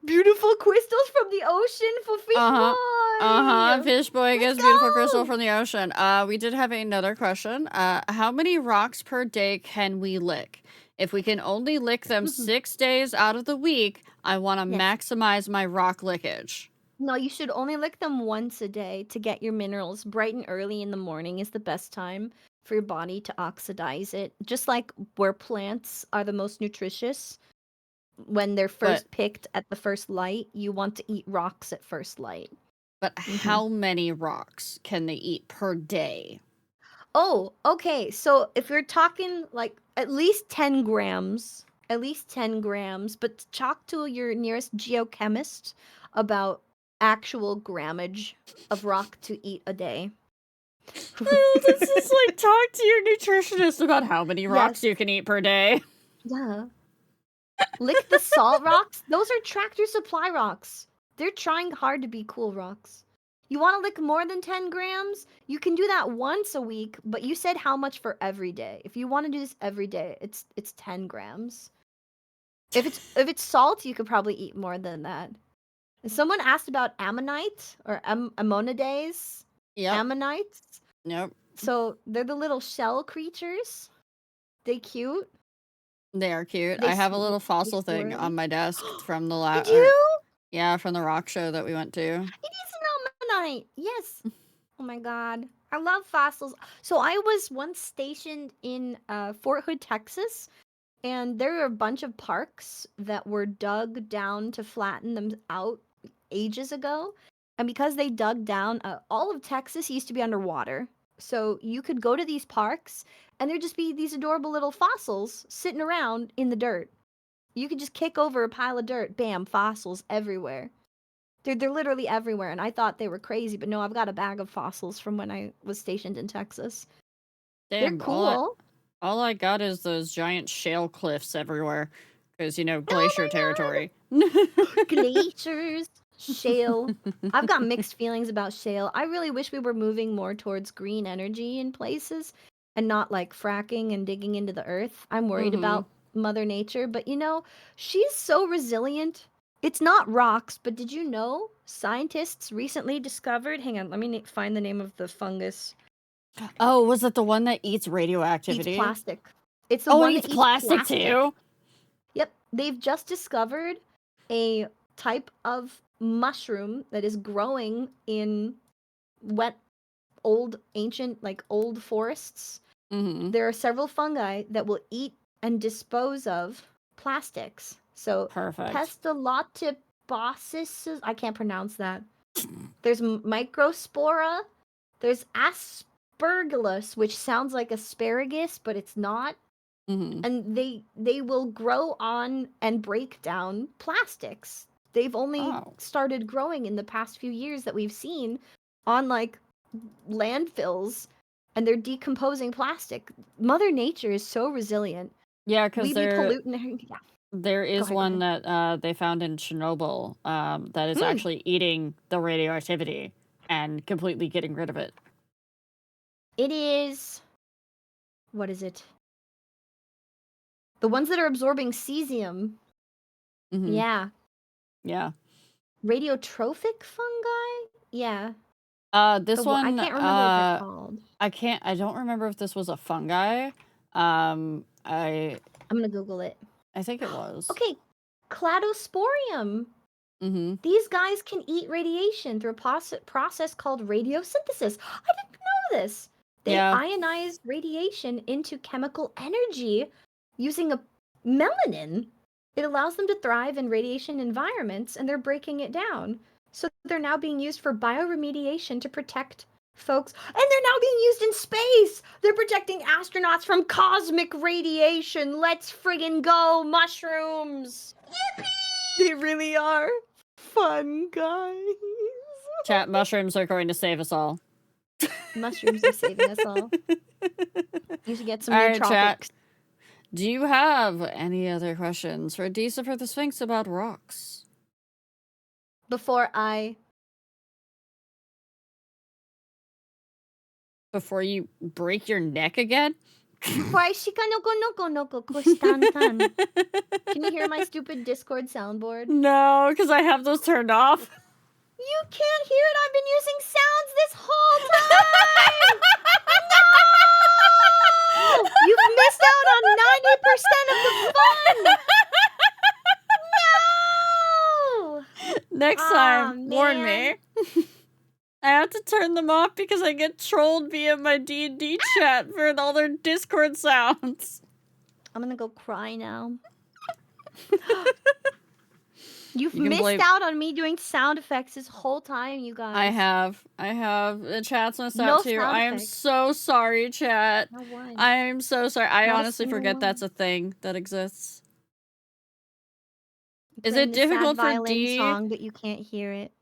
Beautiful crystals from the ocean for Fish Boy. Fish Boy gets beautiful crystal from the ocean. We did have another question. How many rocks per day can we lick? If we can only lick them 6 days out of the week, I want to maximize my rock lickage. No, you should only lick them once a day to get your minerals. Bright and early in the morning is the best time for your body to oxidize it. Just like where plants are the most nutritious, when they're first picked at the first light, you want to eat rocks at first light. But how many rocks can they eat per day? Oh, okay. So if you're talking like at least 10 grams, but talk to your nearest geochemist about actual grammage of rock to eat a day. This is like talk to your nutritionist about how many rocks you can eat per day. Yeah. Lick the salt rocks. Those are Tractor Supply rocks. They're trying hard to be cool rocks. You want to lick more than 10 grams? You can do that once a week, but you said how much for every day. If you want to do this every day, it's 10 grams. If it's salt, you could probably eat more than that. And someone asked about ammonite or ammonidae. Yep. Ammonites. Nope. So they're the little shell creatures. They cute. They are cute. I have a little fossil thing on my desk from the last. Did you? Yeah, from the rock show that we went to. It is an ammonite. Yes. Oh my god. I love fossils. So I was once stationed in Fort Hood, Texas, and there were a bunch of parks that were dug down to flatten them out ages ago. And because they dug down, all of Texas used to be underwater. So you could go to these parks and there'd just be these adorable little fossils sitting around in the dirt. You could just kick over a pile of dirt, bam, fossils everywhere. They're literally everywhere, and I thought they were crazy, but no, I've got a bag of fossils from when I was stationed in Texas. Damn, they're cool. All I got is those giant shale cliffs everywhere, because, you know, glacier territory. Glaciers, shale. I've got mixed feelings about shale. I really wish we were moving more towards green energy in places and not like fracking and digging into the earth. I'm worried about Mother Nature, but you know, she's so resilient. It's not rocks, but did you know scientists recently discovered, hang on, let me find the name of the fungus. Oh, was it the one that eats radioactivity? Eats plastic. It's the one it eats that eats plastic too? Yep. They've just discovered a type of mushroom that is growing in wet, ancient forests. There are several fungi that will eat and dispose of plastics. So perfect. Pestalotiposis, I can't pronounce that. There's Microspora. There's Aspergillus, which sounds like asparagus, but it's not. And they will grow on and break down plastics. They've only started growing in the past few years that we've seen on like landfills, and they're decomposing plastic. Mother Nature is so resilient. Yeah, because there is ahead, one that they found in Chernobyl that is actually eating the radioactivity and completely getting rid of it. It is... What is it? The ones that are absorbing cesium. Yeah. Yeah. Radiotrophic fungi? Yeah. This one... I can't remember what they're called. I don't remember if this was a fungi. I'm gonna Google it. I think it was. Okay, Cladosporium. These guys can eat radiation through a process called radiosynthesis. I didn't know this. They ionize radiation into chemical energy using a melanin. It allows them to thrive in radiation environments, and they're breaking it down. So they're now being used for bioremediation to protect folks. And they're now being used in space! They're protecting astronauts from cosmic radiation! Let's friggin' go, mushrooms! Yippee! They really are fun, guys. Chat, mushrooms are going to save us all. Mushrooms are saving us all. You should get some new tropics. Chat. Do you have any other questions for Disa for the Sphinx about rocks? Before you break your neck again? Can you hear my stupid Discord soundboard? No, because I have those turned off. You can't hear it. I've been using sounds this whole time. No! You've missed out on 90% of the fun. No! Next time, warn me. I have to turn them off because I get trolled via my D&D chat for all their Discord sounds. I'm gonna go cry now. You've You can missed blame- out on me doing sound effects this whole time, you guys. I have. The chat's missed No out too. sound I am effects. so sorry, chat. Not one. I am so sorry. I Not a honestly single forget one. that's a thing that exists. I'm Is playing it a sad difficult for violin D? song, but you can't hear it.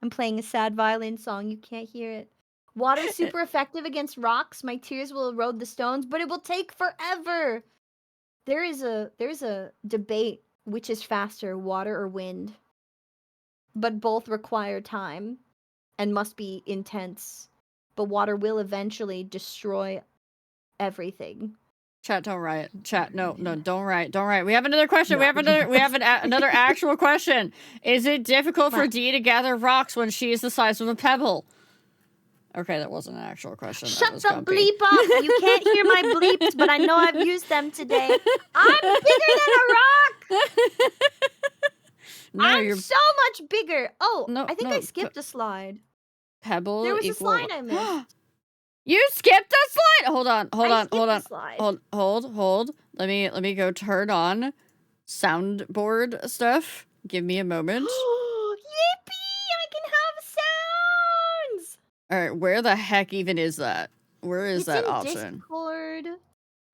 I'm playing a sad violin song. You can't hear it. Water's super effective against rocks. My tears will erode the stones, but it will take forever. There's a debate which is faster, water or wind. But both require time and must be intense. But water will eventually destroy everything. Chat, don't write. Chat, no, don't write. Don't write. We have another question. We have another actual question. Is it difficult for What? D to gather rocks when she is the size of a pebble? Okay, that wasn't an actual question. Shut was the Gumpy. bleep up! You can't hear my bleeps, but I know I've used them today. I'm bigger than a rock! No, I'm you're so much bigger! Oh, No, I think no, I skipped a slide. pebble. There was a equal... slide I missed. You skipped a slide. Hold on. I skipped a slide. Hold. Let me go turn on soundboard stuff. Give me a moment. Yippee! I can have sounds! All right, where the heck even is that? Where is that in option? Discord.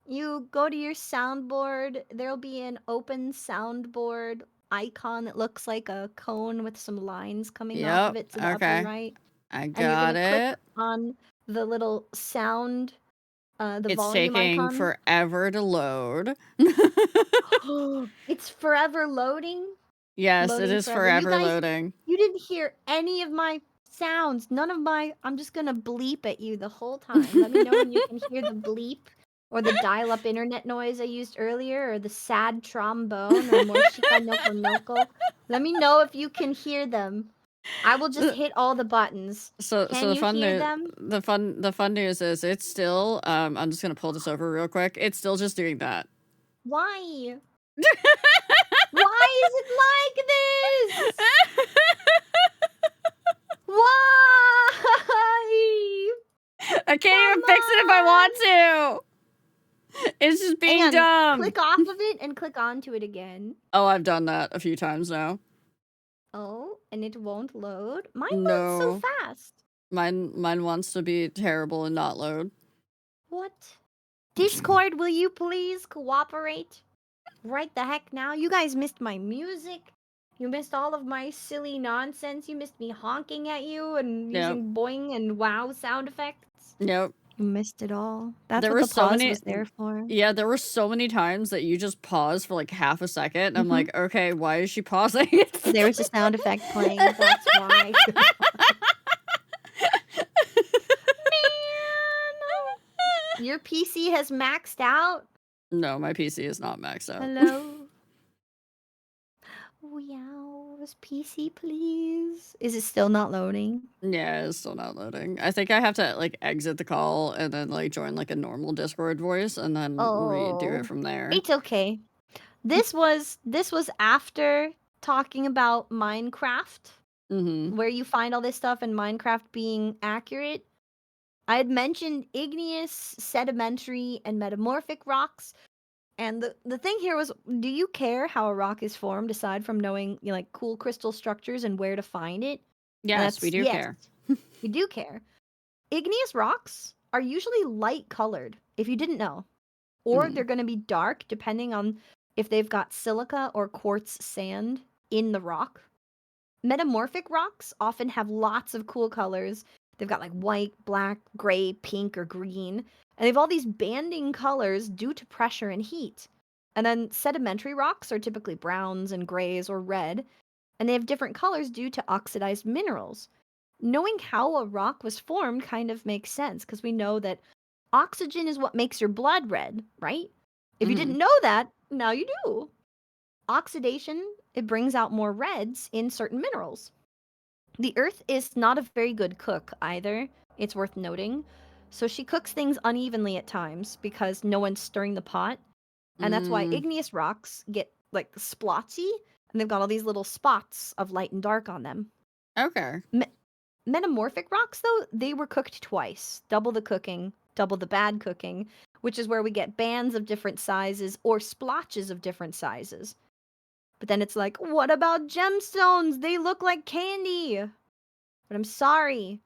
You go to your soundboard. There'll be an open soundboard icon that looks like a cone with some lines coming off of Yep, it to the okay. upper right. I And you're got gonna click it. on the little sound, the It's volume taking icon. forever to load. It's forever loading. Yes, it Loading is forever. You forever guys- loading. You didn't hear any of my sounds. None of my. I'm just gonna bleep at you the whole time. Let me know when you can hear the bleep or the dial-up internet noise I used earlier, or the sad trombone or Moshika Noko Noko. Let me know if you can hear them. I will just hit all the buttons. So Can the you fun hear news, them? the fun news is it's still I'm just gonna pull this over real quick. It's still just doing that. Why? Why is it like this? Why? I can't even fix it if I want to. It's just being Hang on, dumb. Click off of it and click onto it again. Oh, I've done that a few times now. Oh, and it won't load. Mine loads No. so fast. Mine wants to be terrible and not load. What? Discord, will you please cooperate? Right the heck now. You guys missed my music. You missed all of my silly nonsense. You missed me honking at you and Yep. using boing and wow sound effects. Nope. You missed it all. That's There what were the so pause many- was there for. Yeah, there were so many times that you just paused for like half a second. And I'm Mhm. like, okay, why is she pausing? There was a sound effect playing. That's why. Man, your PC has maxed out. No, my PC is not maxed out. Hello. Meows, PC, please. Is it still not loading? Yeah, it's still not loading. I think I have to like exit the call and then like join like a normal Discord voice and then redo Oh. it from there. It's okay. This was after talking about Minecraft, Mm-hmm. where you find all this stuff and Minecraft being accurate. I had mentioned igneous, sedimentary, and metamorphic rocks. And the thing here was, do you care how a rock is formed aside from knowing, you know, like cool crystal structures and where to find it? Yes, we do Yes, care. We do care. Igneous rocks are usually light colored, if you didn't know. Or Mm. they're going to be dark depending on if they've got silica or quartz sand in the rock. Metamorphic rocks often have lots of cool colors. They've got like white, black, gray, pink, or green. And they have all these banding colors due to pressure and heat. And then sedimentary rocks are typically browns and grays or red. And they have different colors due to oxidized minerals. Knowing how a rock was formed kind of makes sense because we know that oxygen is what makes your blood red, right? If you Mhm. didn't know that, now you do. Oxidation, it brings out more reds in certain minerals. The Earth is not a very good cook either, it's worth noting. So she cooks things unevenly at times because no one's stirring the pot. And that's why Mm. igneous rocks get like splotchy and they've got all these little spots of light and dark on them. Okay. Metamorphic rocks, though, they were cooked twice, double the cooking, double the bad cooking, which is where we get bands of different sizes or splotches of different sizes. But then it's like, what about gemstones? They look like candy. But I'm sorry.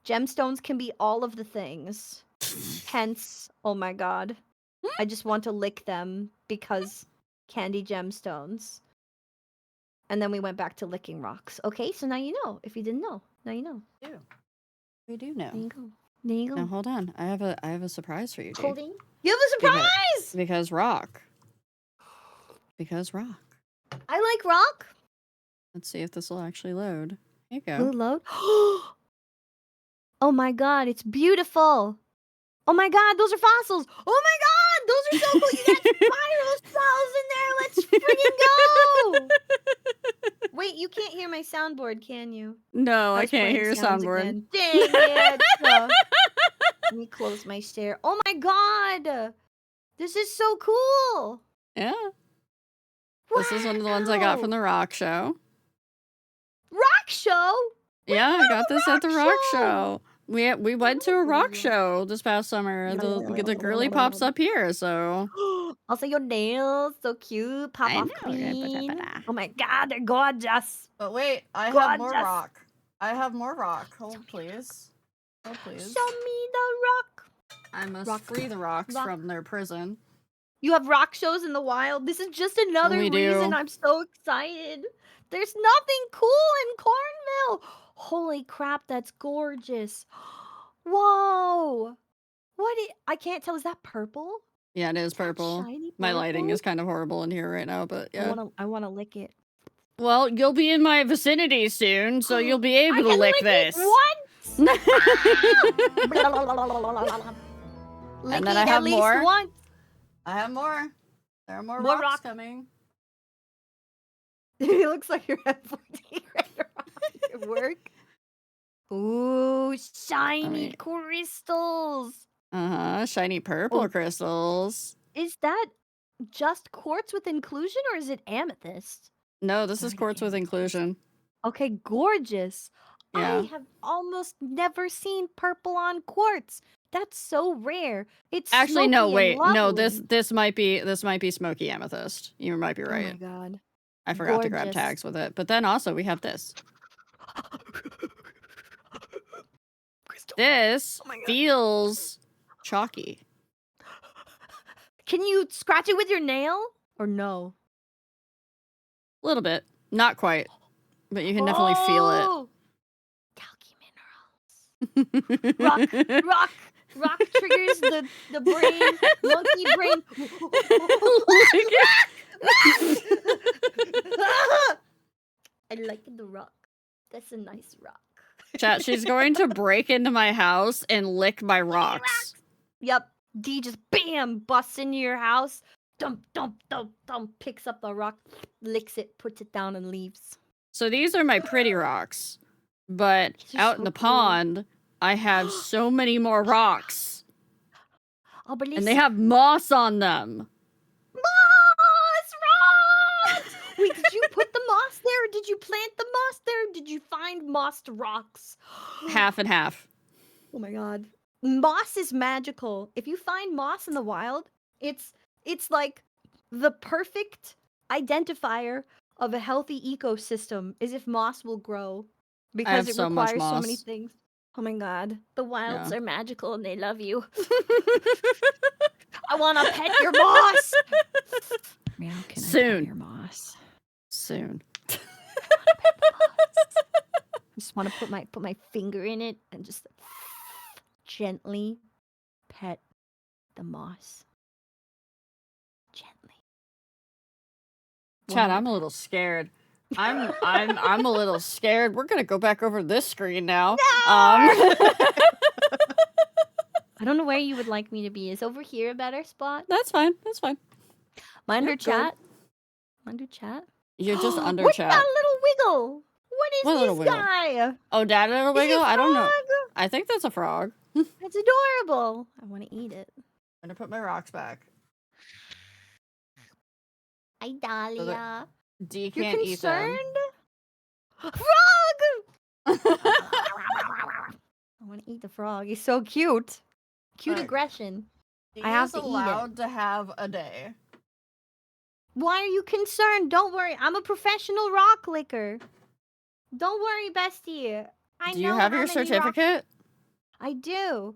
Gemstones can be all of the things. Hence, oh my god. I just want to lick them because candy gemstones. And then we went back to licking rocks. Okay, so now you know. If you didn't know, now you know. We do know. There you go. There you go. Now hold on. I have a surprise for you, Dee. Holding. You have a surprise! Because rock. Because rock. I like rock. Let's see if this will actually load. Here you Will go. it load? Oh my god, it's beautiful. Oh my god, those are fossils. Oh my god, those are so cool. You got spiral spells in there. Let's friggin' go. Wait, you can't hear my soundboard, can you? No, I was can't playing hear your sounds soundboard. again. Dang it. Let me close my stare. Oh my god. This is so cool. Yeah. This is one of the ones I got from the rock show. Rock show? Yeah, I got this at the rock show? show. We went to a rock show this past summer. The girly pops up here, so Also, your nails, so cute. Pop I off know, clean. right? Oh my god, they're gorgeous. But wait, I have more Gorgeous. rock. I have more rock. Hold please. Hold please. Show me the rock. I must Rock. free the rocks Rock. from their prison. You have rock shows in the wild. This is just another We do. reason I'm so excited. There's nothing cool in Cornville. Holy crap, that's gorgeous. Whoa. I can't tell. Is that purple? Yeah, it is Is that purple. shiny My lighting purple? is kind of horrible in here right now, but yeah. I wanna lick it. Well, you'll be in my vicinity soon, so you'll be able I to can lick lick this. it once. Lick And then it I have at least more. once. I have more. There are more More rocks rock. coming. It looks like you're at 14 right at work. Ooh, shiny Alright. crystals. Shiny purple Oh. crystals. Is that just quartz with inclusion or is it amethyst? No, this is Sorry, quartz with amethyst. inclusion. Okay, gorgeous. Yeah. I have almost never seen purple on quartz. That's so rare. It's Actually, no, smoky and wait. No, lovely. this might be smoky amethyst. You might be Oh right. my god. I forgot to grab gorgeous. tags with it. But then also we have this. Crystal. This Oh my God. feels chalky. Can you scratch it with your nail or no? A little bit. Not quite. But you can definitely feel Oh! Talky minerals. it. Rock triggers the brain, monkey brain. I like the rock. That's a nice rock. Chat, she's going to break into my house and lick my rocks. Yep. D just bam busts into your house. Dump, dump, dump, dump. Picks up the rock, licks it, puts it down, and leaves. So these are my pretty rocks. But These are out so in the cool. pond, I have so many more rocks. Oh, but And they have moss on them. moss rocks. Wait, did you put the moss there? Or did you plant the moss there? Or did you find mossed rocks? Half and half. Oh my god. Moss is magical. If you find moss in the wild, it's like the perfect identifier of a healthy ecosystem is if moss will grow because have it so much requires so many moss. things. Oh my god. The wilds Yeah. are magical and they love you. I want to pet your moss. Meow, can I Soon. pet your moss? Soon. I just want to put my finger in it and just gently pet the moss. Gently. Chad, I'm a little scared. I'm a little scared. We're gonna go back over this screen now. I don't know where you would like me to be. Is over here a better spot? That's fine. That's fine. Am I under You're good. chat? Under chat? You're just under What's chat. that little wiggle? What is What little this wiggle? guy? Oh, Dad, little Is it wiggle? I don't know. frog? I think that's a frog. It's adorable. I want to eat it. I'm gonna put my rocks back. Hi, Dahlia. D You're can't eat them. concerned? Frog! I want to eat the frog. He's so cute. Cute Alright. aggression. He I have is to eat it. allowed to have a day. Why are you concerned? Don't worry. I'm a professional rock licker. Don't worry, bestie. I Do you know have how your many rock- certificate? I do.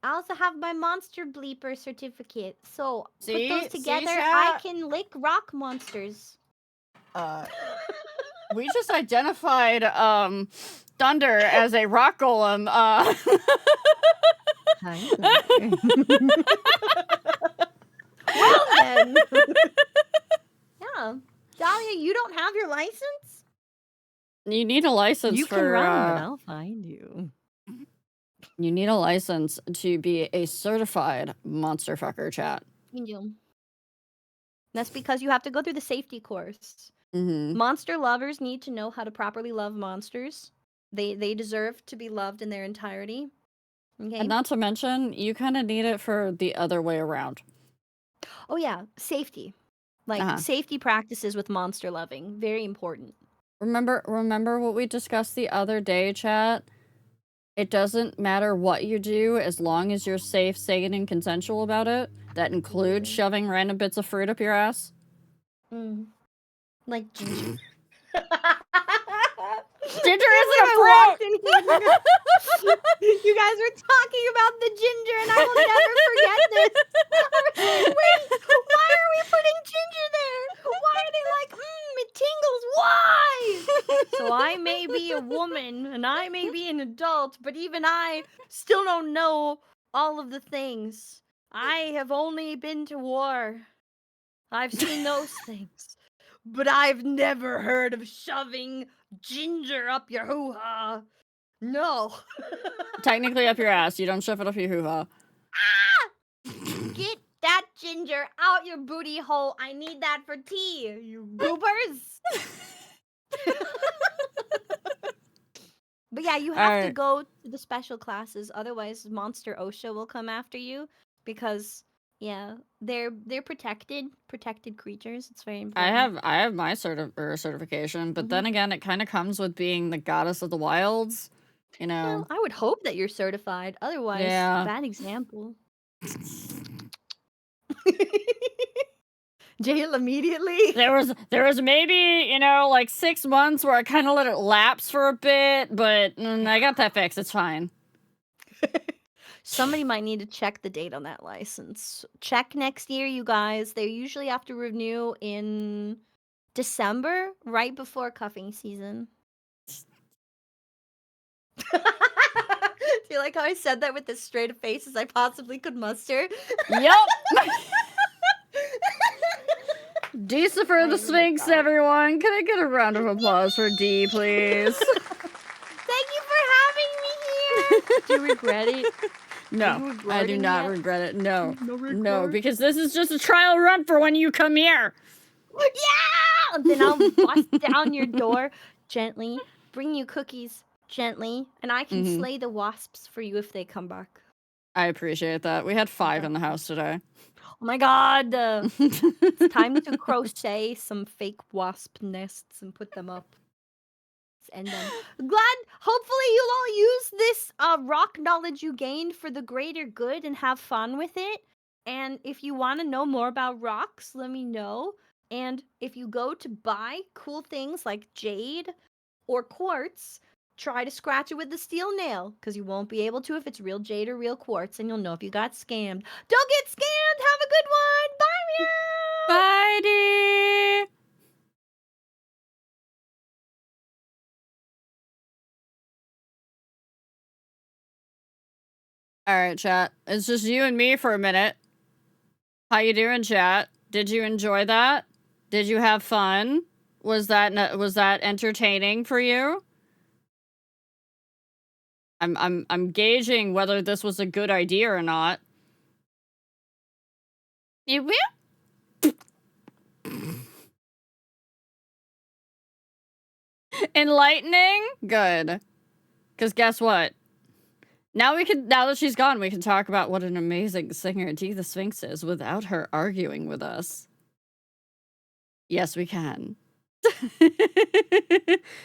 I also have my monster bleeper certificate. So See? put those See, together, I chat? can lick rock monsters. We just identified Thunder as a rock golem. Hi, Thunder. Well then. Yeah. Dahlia, you don't have your license? You need a license You for can run, but I'll find you. you need a license to be a certified monster fucker, chat. You do. That's because you have to go through the safety course. Mm-hmm. Monster lovers need to know how to properly love monsters. They deserve to be loved in their entirety. Okay. And not to mention, you kind of need it for the other way around. Oh yeah, safety. Like Uh-huh. safety practices with monster loving. Very important. Remember what we discussed the other day, chat? It doesn't matter what you do as long as you're safe, sane, and consensual about it. That includes shoving random bits of fruit up your ass. Like ginger. Ginger It's isn't a like I fruit! walked in here. You guys were talking about the ginger, and I will never forget this. I was like, wait, why are we putting ginger there? Why are they like, it tingles? Why? So I may be a woman, and I may be an adult, but even I still don't know all of the things. I have only been to war. I've seen those things. But I've never heard of shoving ginger up your hoo-ha. No. Technically up your ass. You don't shove it up your hoo-ha. Get that ginger out your booty hole. I need that for tea, you goobers. But yeah, you have to Alright. go to the special classes. Otherwise, Monster OSHA will come after you because, yeah, they're protected creatures. It's very important. I have my certification, but then again, it kind of comes with being the goddess of the wilds. You know. Well, I would hope that you're certified. Otherwise, Yeah. bad example. Jail immediately. There was maybe, you know, like 6 months where I kind of let it lapse for a bit, but I got that fixed. It's fine. Somebody might need to check the date on that license. Check next year, you guys. They usually have to renew in December, right before cuffing season. Do you like how I said that with as straight a face as I possibly could muster? Yep. Decifer the Sphinx, everyone. Can I get a round of applause for D, please? Thank you for having me here. Do you regret it? No, I do not yet? regret it. No. No regret? No, because this is just a trial run for when you come here. Yeah! Then I'll bust down your door gently, bring you cookies gently, and I can slay the wasps for you if they come back. I appreciate that. We had 5 in the house today. Oh my god! It's time to crochet some fake wasp nests and put them up. Let's end them. Hopefully you'll all use this rock knowledge you gained for the greater good and have fun with it. And if you want to know more about rocks, let me know. And if you go to buy cool things like jade or quartz, try to scratch it with the steel nail, because you won't be able to if it's real jade or real quartz, and you'll know if you got scammed. Don't get scammed! Have a good one! Bye, meow! Bye, D! Alright, chat. It's just you and me for a minute. How you doing, chat? Did you enjoy that? Did you have fun? Was that entertaining for you? I'm gauging whether this was a good idea or not. You will? Enlightening? Good. Because guess what? Now that she's gone, we can talk about what an amazing singer D the Sphinx is without her arguing with us. Yes, we can.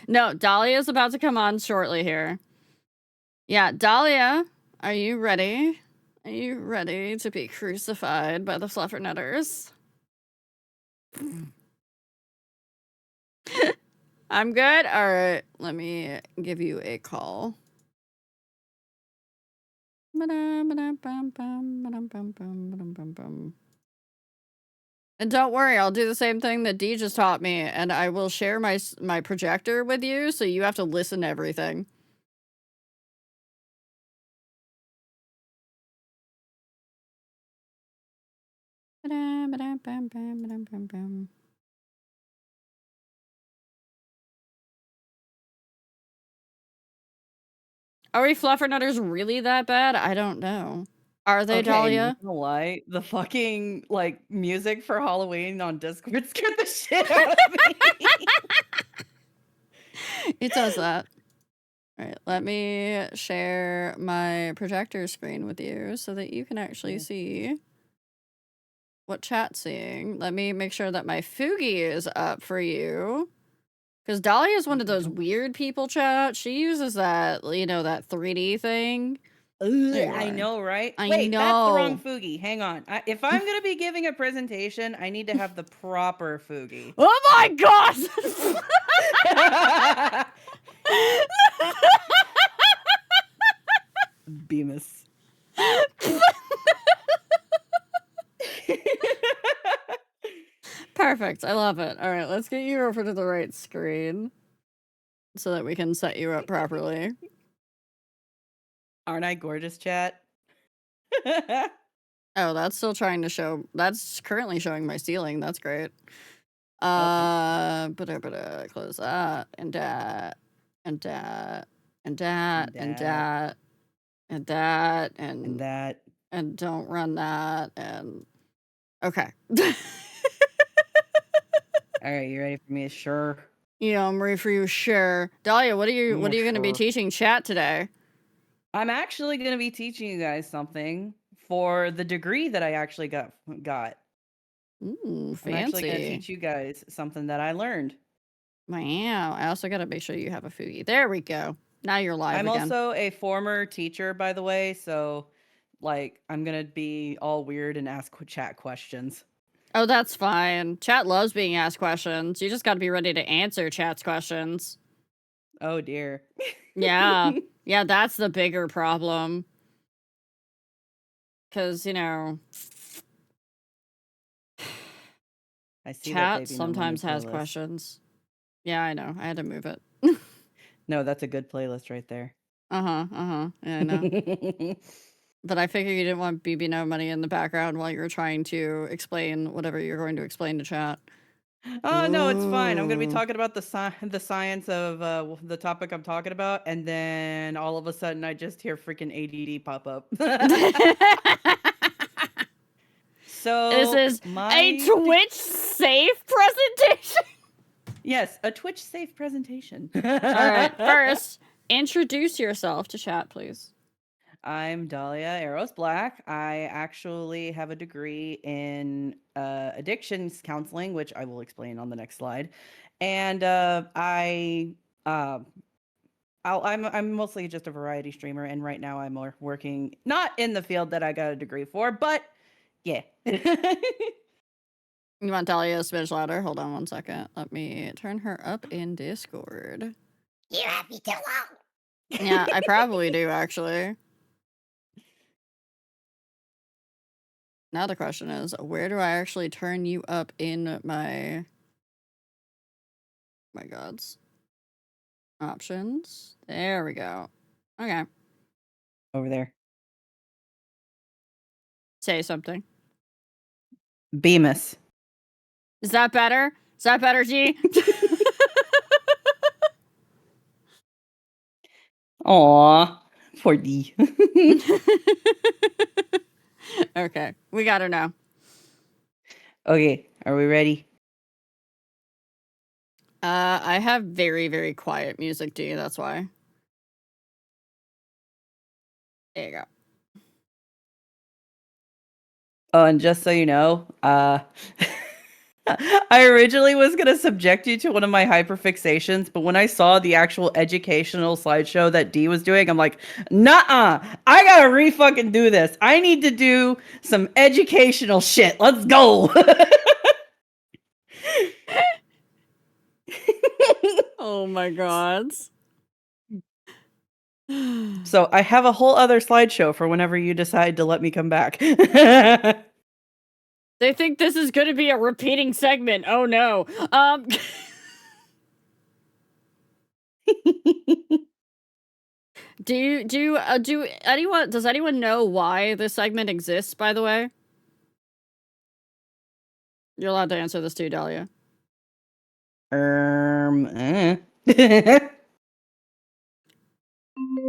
No, Dahlia's about to come on shortly here. Yeah, Dahlia, are you ready? Are you ready to be crucified by the fluffernutters? I'm good? Alright, let me give you a call. And don't worry, I'll do the same thing that Dee just taught me, and I will share my projector with you, so you have to listen to everything. Are we fluffernutters really that bad? I don't know. Are they, Okay, Dahlia? not gonna lie, the fucking, like, music for Halloween on Discord scared the shit out of me. It does that. Alright, let me share my projector screen with you so that you can actually see what chat's seeing. Let me make sure that my Fugi is up for you. Because Dahlia is one of those weird people, chat. She uses that, you know, that 3D thing. I know, right? I Wait, that's the wrong know. Fugi. Hang on. If I'm gonna be giving a presentation, I need to have the proper Fugi. Oh my gosh! Bemis. Perfect. I love it. All right, let's get you over to the right screen so that we can set you up properly. Aren't I gorgeous, chat? Oh, that's still trying to show. That's currently showing my ceiling. That's great. But close that and that and that and that and that and that and that and don't run that and okay. All right, you ready for me? Sure. Yeah, I'm ready for you. Sure, Dahlia. What are you going to be teaching chat today? I'm actually going to be teaching you guys something for the degree that I actually got. Ooh, fancy. I'm actually going to teach you guys something that I learned. Wow. I also got to make sure you have a Fugi. There we go. Now you're live I'm again. also a former teacher, by the way, so like I'm going to be all weird and ask chat questions. Oh, that's fine. Chat loves being asked questions. You just got to be ready to answer chat's questions. Oh dear. Yeah. Yeah, that's the bigger problem. Because, you know, I see chat sometimes has questions. Yeah, I know. I had to move it. No, that's a good playlist right there. Yeah, I know. But I figured you didn't want BB No Money in the background while you were trying to explain whatever you're going to explain to chat. Oh, no, it's fine. I'm going to be talking about the science of the topic I'm talking about, and then all of a sudden I just hear freaking ADD pop up. So this is a Twitch safe presentation. Yes, a Twitch safe presentation. All right, first, introduce yourself to chat, please. I'm Dahlia Eros Black. I actually have a degree in addictions counseling, which I will explain on the next slide. And I'm mostly just a variety streamer, and right now I'm working not in the field that I got a degree for, but yeah. You want Dahlia a smidge louder? Hold on one second. Let me turn her up in Discord. You have me too long. Yeah, I probably do, actually. Now the question is, where do I actually turn you up in my gods? Options. There we go. Okay. Over there. Say something. Bemis. Is that better? Is that better, G? Aw, poor D. Okay, we got her now. Okay, are we ready? I have very, very quiet music, D, that's why. There you go. Oh, and just so you know, I originally was going to subject you to one of my hyperfixations, but when I saw the actual educational slideshow that Dee was doing, I'm like, nuh-uh, I gotta re-fucking do this. I need to do some educational shit. Let's go. Oh my god. So I have a whole other slideshow for whenever you decide to let me come back. They think this is going to be a repeating segment. Oh no. Does anyone know why this segment exists, by the way? You're allowed to answer this too, Dahlia.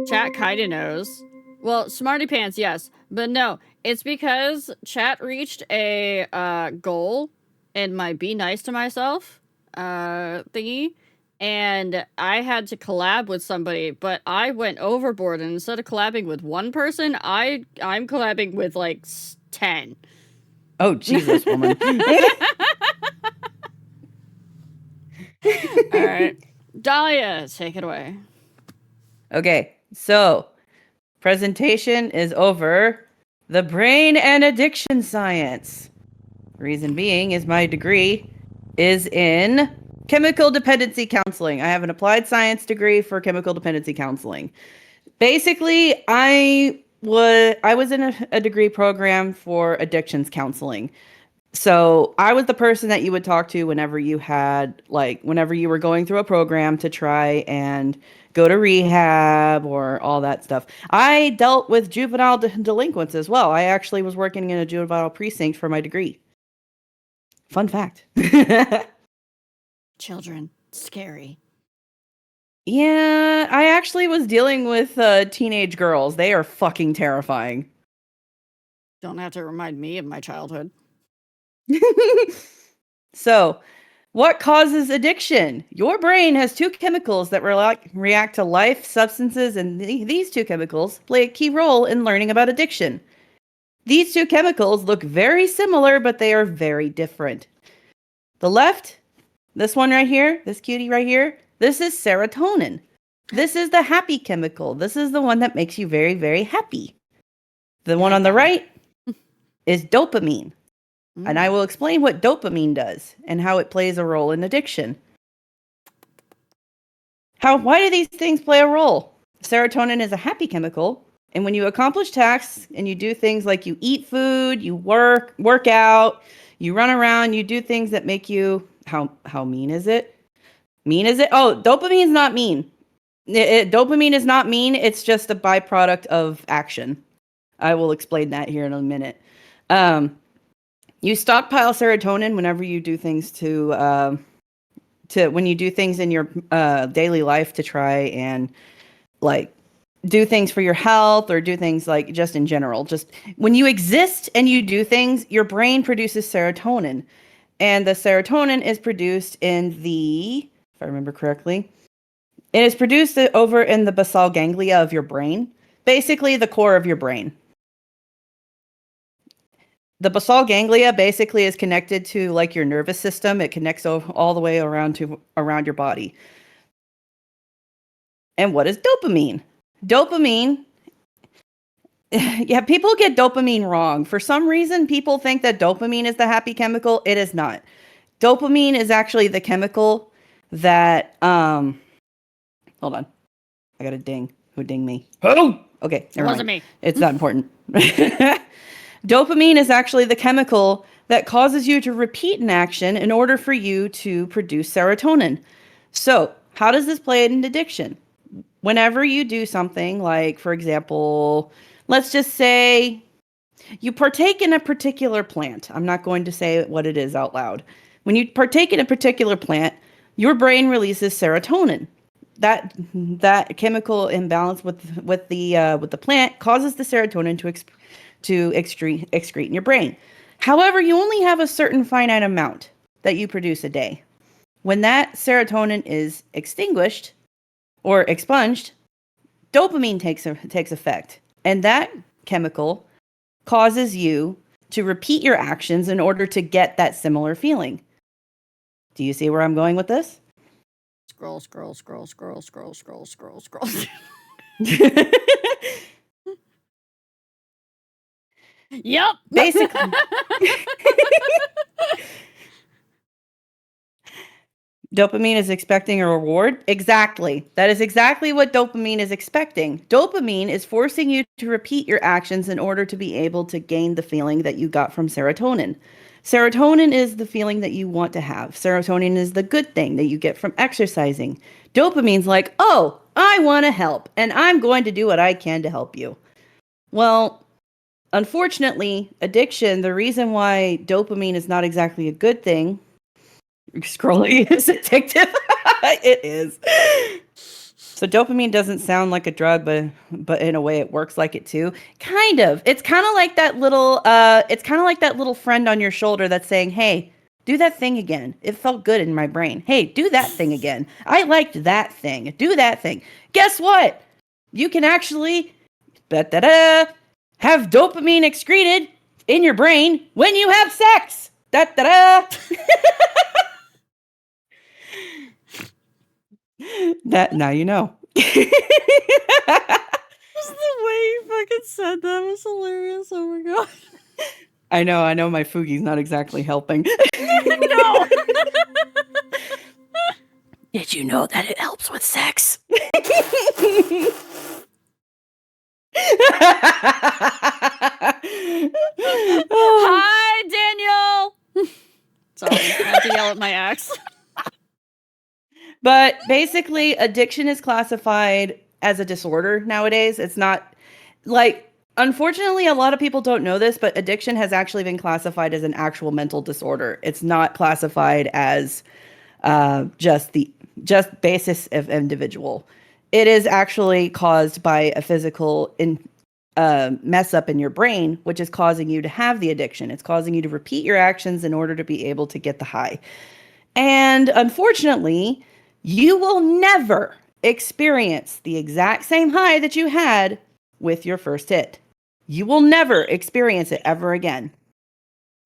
Chat kinda knows. Well, Smarty Pants, yes. But no, it's because chat reached a goal in my Be Nice to Myself thingy. And I had to collab with somebody, but I went overboard, and instead of collabing with one person, I'm collabing with like 10. Oh, Jesus, woman. All right. Dahlia, take it away. Okay, so presentation is over the brain and addiction science. Reason being is my degree is in chemical dependency counseling. I have an applied science degree for chemical dependency counseling. Basically, I was in a degree program for addictions counseling. So I was the person that you would talk to whenever you were going through a program to try and go to rehab or all that stuff. I dealt with juvenile delinquents as well. I actually was working in a juvenile precinct for my degree. Fun fact. Children. Scary. Yeah, I actually was dealing with teenage girls. They are fucking terrifying. Don't have to remind me of my childhood. So, what causes addiction? Your brain has two chemicals that react to life, substances, and these two chemicals play a key role in learning about addiction. These two chemicals look very similar, but they are very different. The left, this one right here, this cutie right here, this is serotonin. This is the happy chemical. This is the one that makes you very, very happy. The one on the right is dopamine. And I will explain what dopamine does and how it plays a role in addiction. Why do these things play a role? Serotonin is a happy chemical, and when you accomplish tasks and you do things like you eat food, you work out, you run around, you do things that make you how mean is it? Mean is it? Oh, dopamine's not mean. Dopamine is not mean. It's just a byproduct of action. I will explain that here in a minute. You stockpile serotonin whenever you do things when you do things in your daily life to try and like do things for your health or do things like just in general. Just when you exist and you do things, your brain produces serotonin. And the serotonin is produced in if I remember correctly, it is produced over in the basal ganglia of your brain, basically the core of your brain. The basal ganglia basically is connected to like your nervous system. It connects all the way around your body. And what is dopamine? Dopamine, yeah, people get dopamine wrong. For some reason, people think that dopamine is the happy chemical. It is not. Dopamine is actually the chemical that, hold on. I got a ding. Who dinged me? Oh! Okay, It wasn't me. It's not important. Dopamine is actually the chemical that causes you to repeat an action in order for you to produce serotonin. So, how does this play in addiction? Whenever you do something like, for example, let's just say you partake in a particular plant. I'm not going to say what it is out loud. When you partake in a particular plant, your brain releases serotonin. That chemical imbalance with the plant causes the serotonin to excrete in your brain. However, you only have a certain finite amount that you produce a day. When that serotonin is extinguished or expunged, dopamine takes effect. And that chemical causes you to repeat your actions in order to get that similar feeling. Do you see where I'm going with this? Scroll, scroll, scroll, scroll, scroll, scroll, scroll, scroll. Yep. Basically. Dopamine is expecting a reward? Exactly. That is exactly what dopamine is expecting. Dopamine is forcing you to repeat your actions in order to be able to gain the feeling that you got from serotonin. Serotonin is the feeling that you want to have. Serotonin is the good thing that you get from exercising. Dopamine's like, oh, I want to help, and I'm going to do what I can to help you. Well, unfortunately, addiction, the reason why dopamine is not exactly a good thing, scrolling is addictive. It is. So dopamine doesn't sound like a drug, but in a way it works like it too. Kind of. It's kind of like that little friend on your shoulder that's saying, "Hey, do that thing again. It felt good in my brain. Hey, do that thing again. I liked that thing. Do that thing." Guess what? You can actually have dopamine excreted in your brain when you have sex. That now you know. Just the way you fucking said that was hilarious. Oh my god. I know my Fugi's not exactly helping. No. Did you know that it helps with sex? Hi, Daniel. Sorry, I had to yell at my ex. But basically, addiction is classified as a disorder nowadays. It's not like, unfortunately, a lot of people don't know this, but addiction has actually been classified as an actual mental disorder. It's not classified as just basis of individual. It is actually caused by a physical mess up in your brain, which is causing you to have the addiction. It's causing you to repeat your actions in order to be able to get the high. And unfortunately, you will never experience the exact same high that you had with your first hit. You will never experience it ever again.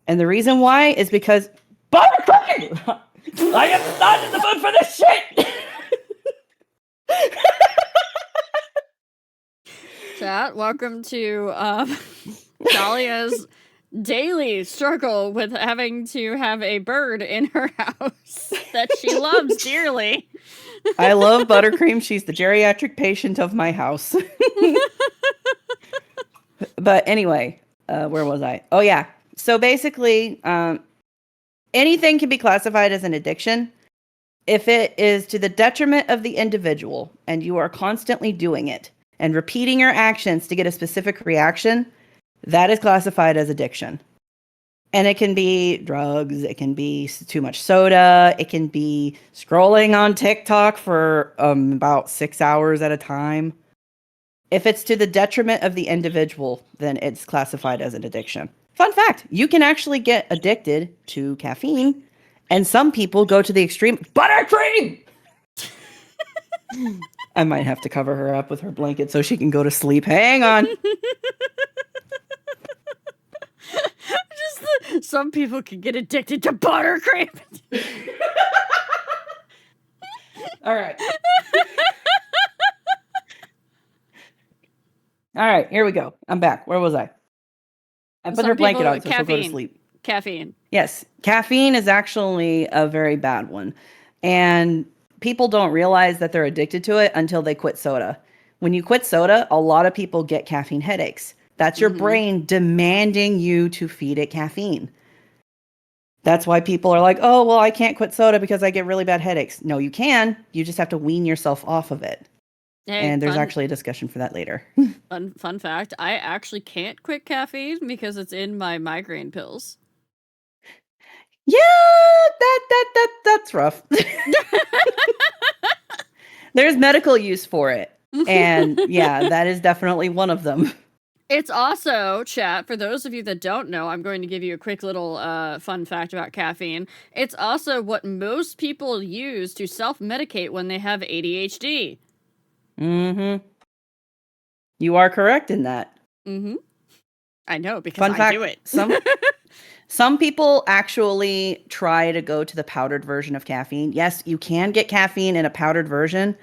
And the reason why is because buttercream! I am not in the mood for this shit! Chat, welcome to Dahlia's daily struggle with having to have a bird in her house that she loves dearly. I love buttercream. She's the geriatric patient of my house. But anyway, where was I? Oh, yeah. So basically, anything can be classified as an addiction if it is to the detriment of the individual and you are constantly doing it and repeating your actions to get a specific reaction. That is classified as addiction. And it can be drugs, it can be too much soda, it can be scrolling on TikTok for about 6 hours at a time. If it's to the detriment of the individual, then it's classified as an addiction. Fun fact, you can actually get addicted to caffeine, and some people go to the extreme. Buttercream! I might have to cover her up with her blanket so she can go to sleep. Hang on. Some people can get addicted to buttercream. All right. All right, here we go. I'm back. Where was I? I put her blanket on so she'll go to sleep. Caffeine. Yes, caffeine is actually a very bad one. And people don't realize that they're addicted to it until they quit soda. When you quit soda, a lot of people get caffeine headaches. That's your brain demanding you to feed it caffeine. That's why people are like, oh, well, I can't quit soda because I get really bad headaches. No, you can. You just have to wean yourself off of it. Hey, and there's actually a discussion for that later. Fun fact, I actually can't quit caffeine because it's in my migraine pills. Yeah, that's rough. There's medical use for it. And yeah, that is definitely one of them. It's also, chat, for those of you that don't know, I'm going to give you a quick little fun fact about caffeine. It's also what most people use to self-medicate when they have ADHD. Mm-hmm. You are correct in that. Mm-hmm. I know, because I do it. Some people actually try to go to the powdered version of caffeine. Yes, you can get caffeine in a powdered version.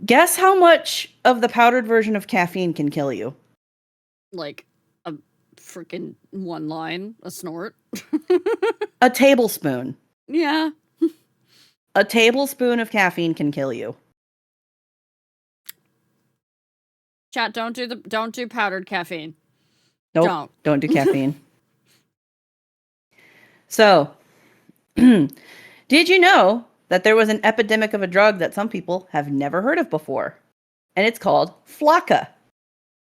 Guess how much of the powdered version of caffeine can kill you? Like a freaking one line, a snort. A tablespoon. Yeah. A tablespoon of caffeine can kill you. Chat, don't do powdered caffeine. Nope, don't do caffeine. So, did you know that there was an epidemic of a drug that some people have never heard of before? And it's called Flocka.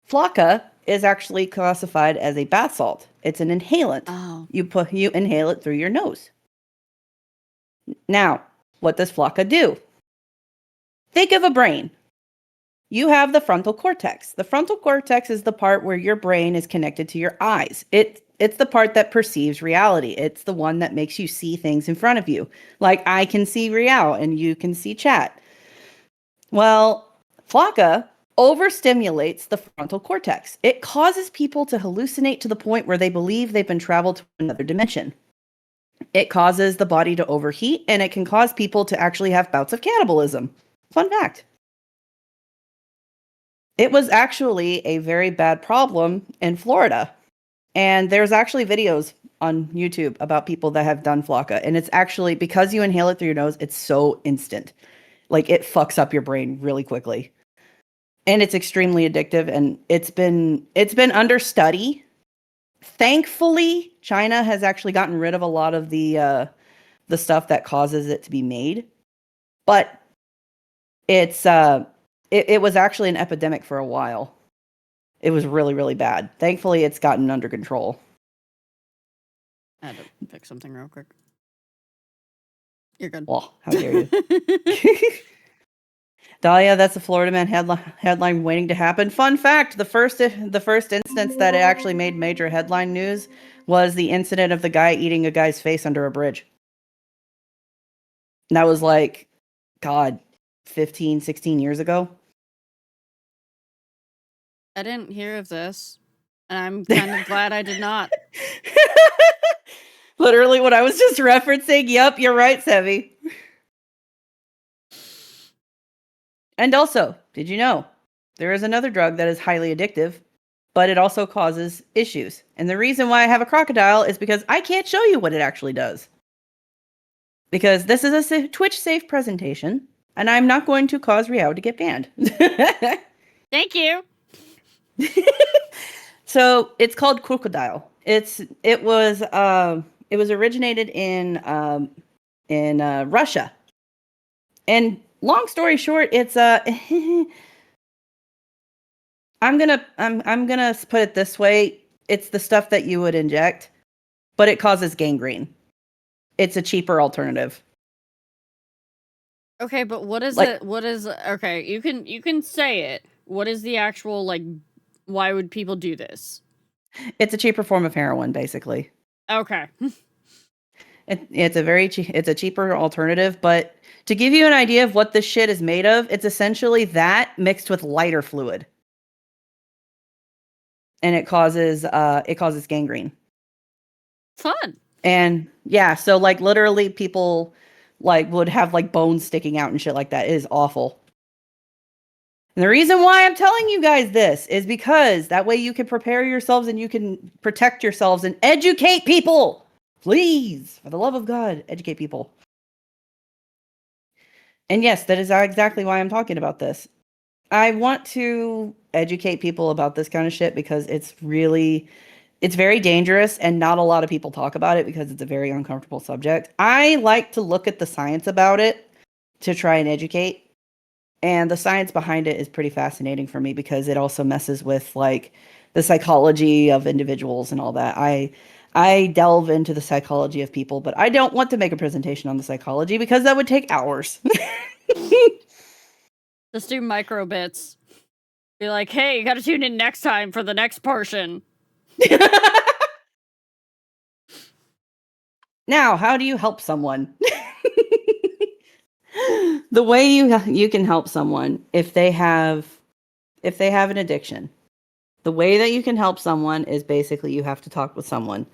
Flocka is actually classified as a bath salt. It's an inhalant. Oh. You inhale it through your nose. Now, what does Flocka do? Think of a brain. You have the frontal cortex. The frontal cortex is the part where your brain is connected to your eyes. It's the part that perceives reality. It's the one that makes you see things in front of you. Like I can see Rial and you can see chat. Well, Flocka overstimulates the frontal cortex. It causes people to hallucinate to the point where they believe they've been traveled to another dimension. It causes the body to overheat, and it can cause people to actually have bouts of cannibalism. Fun fact. It was actually a very bad problem in Florida. And there's actually videos on YouTube about people that have done Flocka. And it's actually, because you inhale it through your nose, it's so instant. Like it fucks up your brain really quickly. And it's extremely addictive, and it's been under study. Thankfully, China has actually gotten rid of a lot of the stuff that causes it to be made. But it was actually an epidemic for a while. It was really, really bad. Thankfully, it's gotten under control. I had to fix something real quick. You're good. Well, how dare you? Dahlia, that's a Florida Man headline waiting to happen. Fun fact, the first instance that it actually made major headline news was the incident of the guy eating a guy's face under a bridge. And that was like, God, 15, 16 years ago. I didn't hear of this, and I'm kind of glad I did not. Literally what I was just referencing. Yep, you're right, Sevi. And also, did you know there is another drug that is highly addictive, but it also causes issues? And the reason why I have a crocodile is because I can't show you what it actually does. Because this is a Twitch safe presentation, and I'm not going to cause Riao to get banned. Thank you. So it's called crocodile. It was originated in Russia. And long story short, it's I'm gonna put it this way. It's the stuff that you would inject, but it causes gangrene. It's a cheaper alternative. Okay, but what is it? What is okay? You can say it. What is the actual like? Why would people do this? It's a cheaper form of heroin, basically. Okay. It's a cheaper alternative, but to give you an idea of what this shit is made of, it's essentially that mixed with lighter fluid. And it causes gangrene. Fun. And yeah, so like literally people like would have like bones sticking out and shit like that. It is awful. And the reason why I'm telling you guys this is because that way you can prepare yourselves and you can protect yourselves and educate people. Please, for the love of God, educate people. And yes, that is exactly why I'm talking about this. I want to educate people about this kind of shit because it's very dangerous and not a lot of people talk about it because it's a very uncomfortable subject. I like to look at the science about it to try and educate. And the science behind it is pretty fascinating for me because it also messes with like the psychology of individuals and all that. I delve into the psychology of people, but I don't want to make a presentation on the psychology because that would take hours. Just do micro bits. Be like, hey, you gotta tune in next time for the next portion. Now, how do you help someone? The way you can help someone if they have an addiction. The way that you can help someone is basically you have to talk with someone.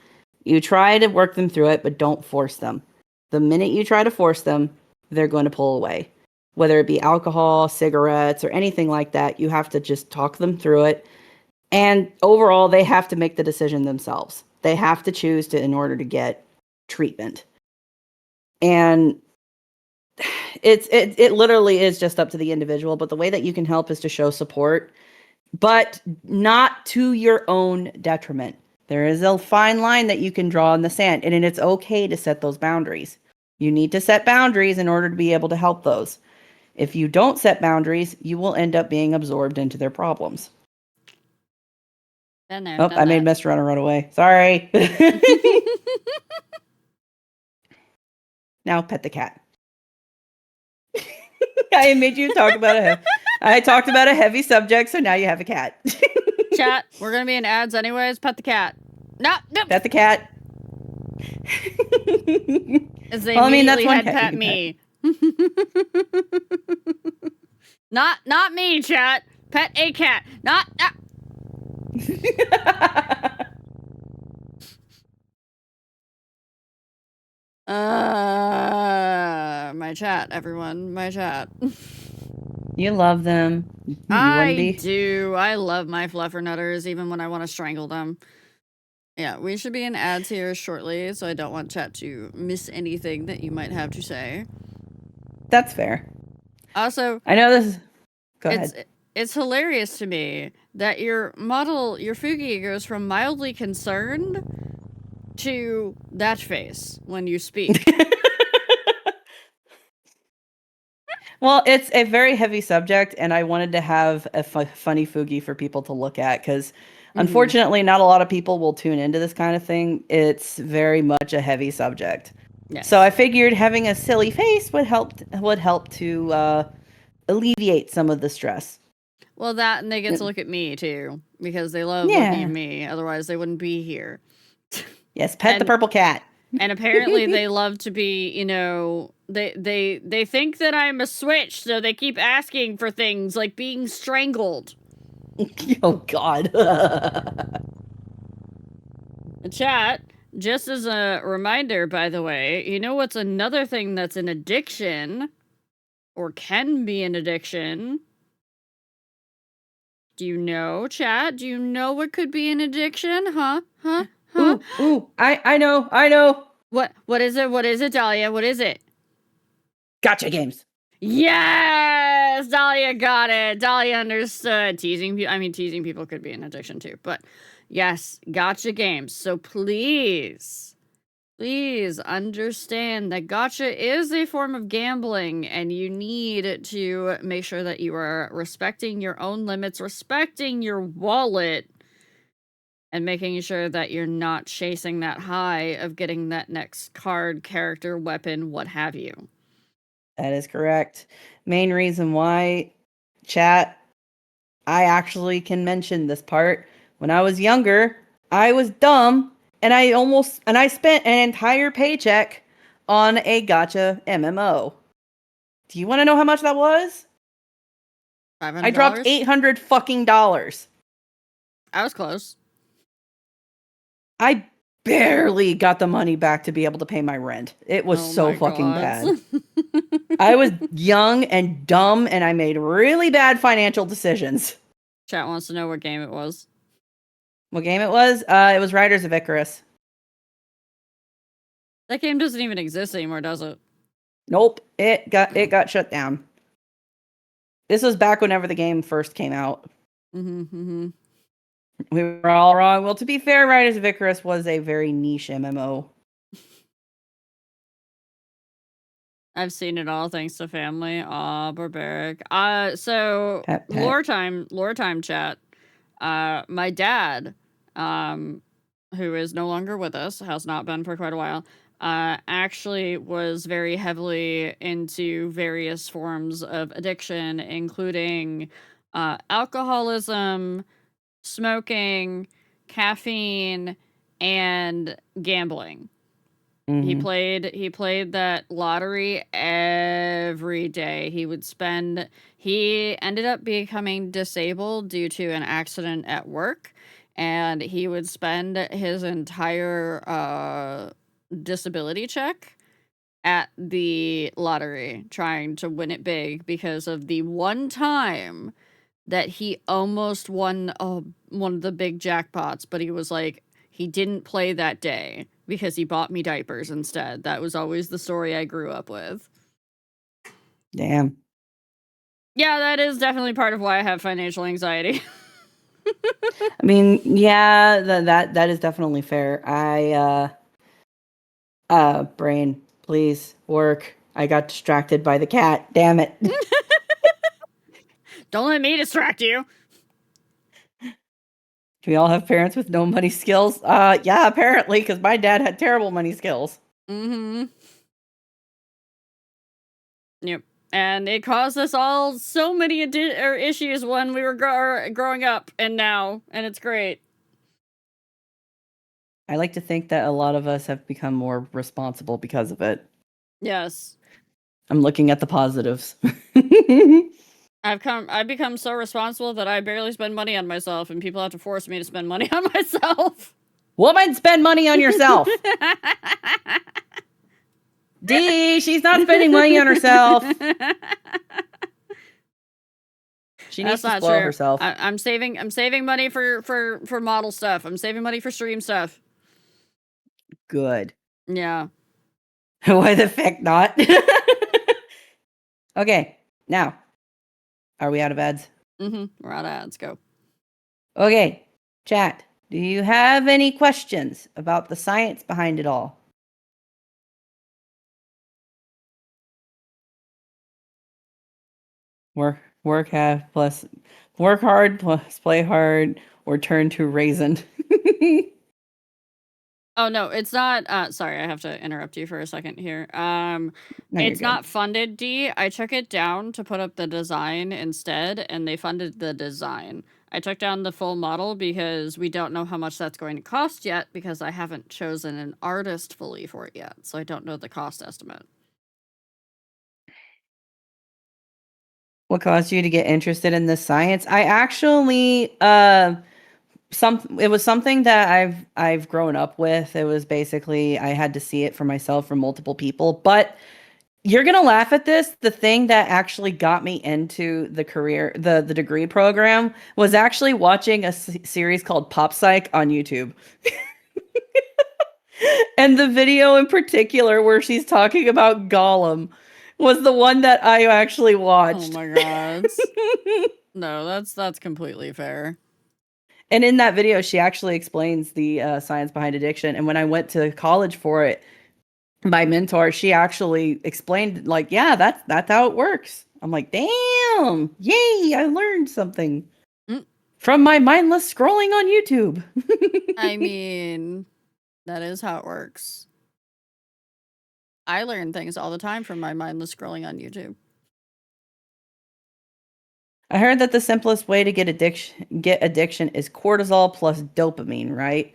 You try to work them through it, but don't force them. The minute you try to force them, they're going to pull away. Whether it be alcohol, cigarettes, or anything like that, you have to just talk them through it. And overall, they have to make the decision themselves. They have to choose to in order to get treatment. And it literally is just up to the individual, but the way that you can help is to show support, but not to your own detriment. There is a fine line that you can draw in the sand, and it's okay to set those boundaries. You need to set boundaries in order to be able to help those. If you don't set boundaries, you will end up being absorbed into their problems. Been there, Oh, done I made that. Mr. Runner run away. Sorry. Now pet the cat. I made you talk about I talked about a heavy subject, so now you have a cat. Chat, we're gonna be in ads anyways. Pet the cat. No. Pet the cat. As they Well, I mean, that's immediately one had cat pet you can me. Not me, chat. Pet a cat. Not. My chat, everyone. My chat. You love them. You wouldn't I be. do. I love my fluffernutters, even when I want to strangle them. Yeah, we should be in ads here shortly, so I don't want chat to miss anything that you might have to say. That's fair. Also, I know this. Go ahead. It's hilarious to me that your Fugi goes from mildly concerned to that face when you speak. Well, it's a very heavy subject, and I wanted to have a funny Fugi for people to look at, because unfortunately, not a lot of people will tune into this kind of thing. It's very much a heavy subject. Yes. So I figured having a silly face would help to alleviate some of the stress. Well, that, and they get to look at me too, because they love looking at me. Otherwise, they wouldn't be here. Yes, pet the purple cat. And apparently, they love to be, they think that I'm a switch, so they keep asking for things like being strangled. Oh God. Chat, just as a reminder, by the way, you know what's another thing that's an addiction, or can be an addiction? Do you know, chat? Do you know what could be an addiction? Huh? Ooh, I know. What is it? What is it, Dahlia? What is it? Gacha games. Yes! Dahlia got it. Dahlia understood. Teasing people could be an addiction too, but yes, gacha games. So please understand that gacha is a form of gambling, and you need to make sure that you are respecting your own limits, respecting your wallet, and making sure that you're not chasing that high of getting that next card, character, weapon, what have you. That is correct. Main reason why, chat, I actually can mention this part. When I was younger, I was dumb, and I spent an entire paycheck on a gacha MMO. Do you want to know how much that was? $500? I dropped $800 fucking dollars. I was close. I barely got the money back to be able to pay my rent. It was so fucking bad. I was young and dumb, and I made really bad financial decisions. Chat wants to know what game it was. What game it was? It was Riders of Icarus. That game doesn't even exist anymore, does it? Nope. It got shut down. This was back whenever the game first came out. We were all wrong. Well, to be fair, Riders of Icarus was a very niche MMO. I've seen it all thanks to family. Aw, barbaric. So Pet. lore time chat. My dad, who is no longer with us, has not been for quite a while, actually was very heavily into various forms of addiction, including alcoholism, smoking, caffeine, and gambling. He played that lottery every day. He ended up becoming disabled due to an accident at work, and he would spend his entire disability check at the lottery trying to win it big because of the one time that he almost won one of the big jackpots, but he was like, he didn't play that day because he bought me diapers instead. That was always the story I grew up with. Damn. Yeah, that is definitely part of why I have financial anxiety. I mean, yeah, that is definitely fair. Brain, please work. I got distracted by the cat. Damn it. Don't let me distract you. Do we all have parents with no money skills? Yeah, apparently, because my dad had terrible money skills. Mm-hmm. Yep. And it caused us all so many issues when we were growing up and now, and it's great. I like to think that a lot of us have become more responsible because of it. Yes. I'm looking at the positives. I've become so responsible that I barely spend money on myself, and people have to force me to spend money on myself. Woman, spend money on yourself. D, she's not spending money on herself. She needs to spoil herself. I'm saving money for model stuff. I'm saving money for stream stuff. Good. Yeah. Why the fuck not? Okay, now, are we out of ads? Mm-hmm. We're out of ads. Go. Okay, chat. Do you have any questions about the science behind it all? Work hard plus play hard or turn to raisin. Oh no, it's not. Sorry, I have to interrupt you for a second here. No, it's not funded, D. I took it down to put up the design instead, and they funded the design. I took down the full model because we don't know how much that's going to cost yet because I haven't chosen an artist fully for it yet, so I don't know the cost estimate. What caused you to get interested in this science? I actually it was something that I've grown up with. It was basically I had to see it for myself from multiple people. But you're gonna laugh at this. The thing that actually got me into the the degree program was actually watching a series called Pop Psych on YouTube. And the video in particular where she's talking about Gollum was the one that I actually watched. Oh my god. No, that's completely fair. And in that video, she actually explains the science behind addiction. And when I went to college for it, my mentor, she actually explained, like, yeah, that's how it works. I'm like, damn, yay, I learned something from my mindless scrolling on YouTube. I mean, that is how it works. I learn things all the time from my mindless scrolling on YouTube. I heard that the simplest way to get addiction is cortisol plus dopamine, right?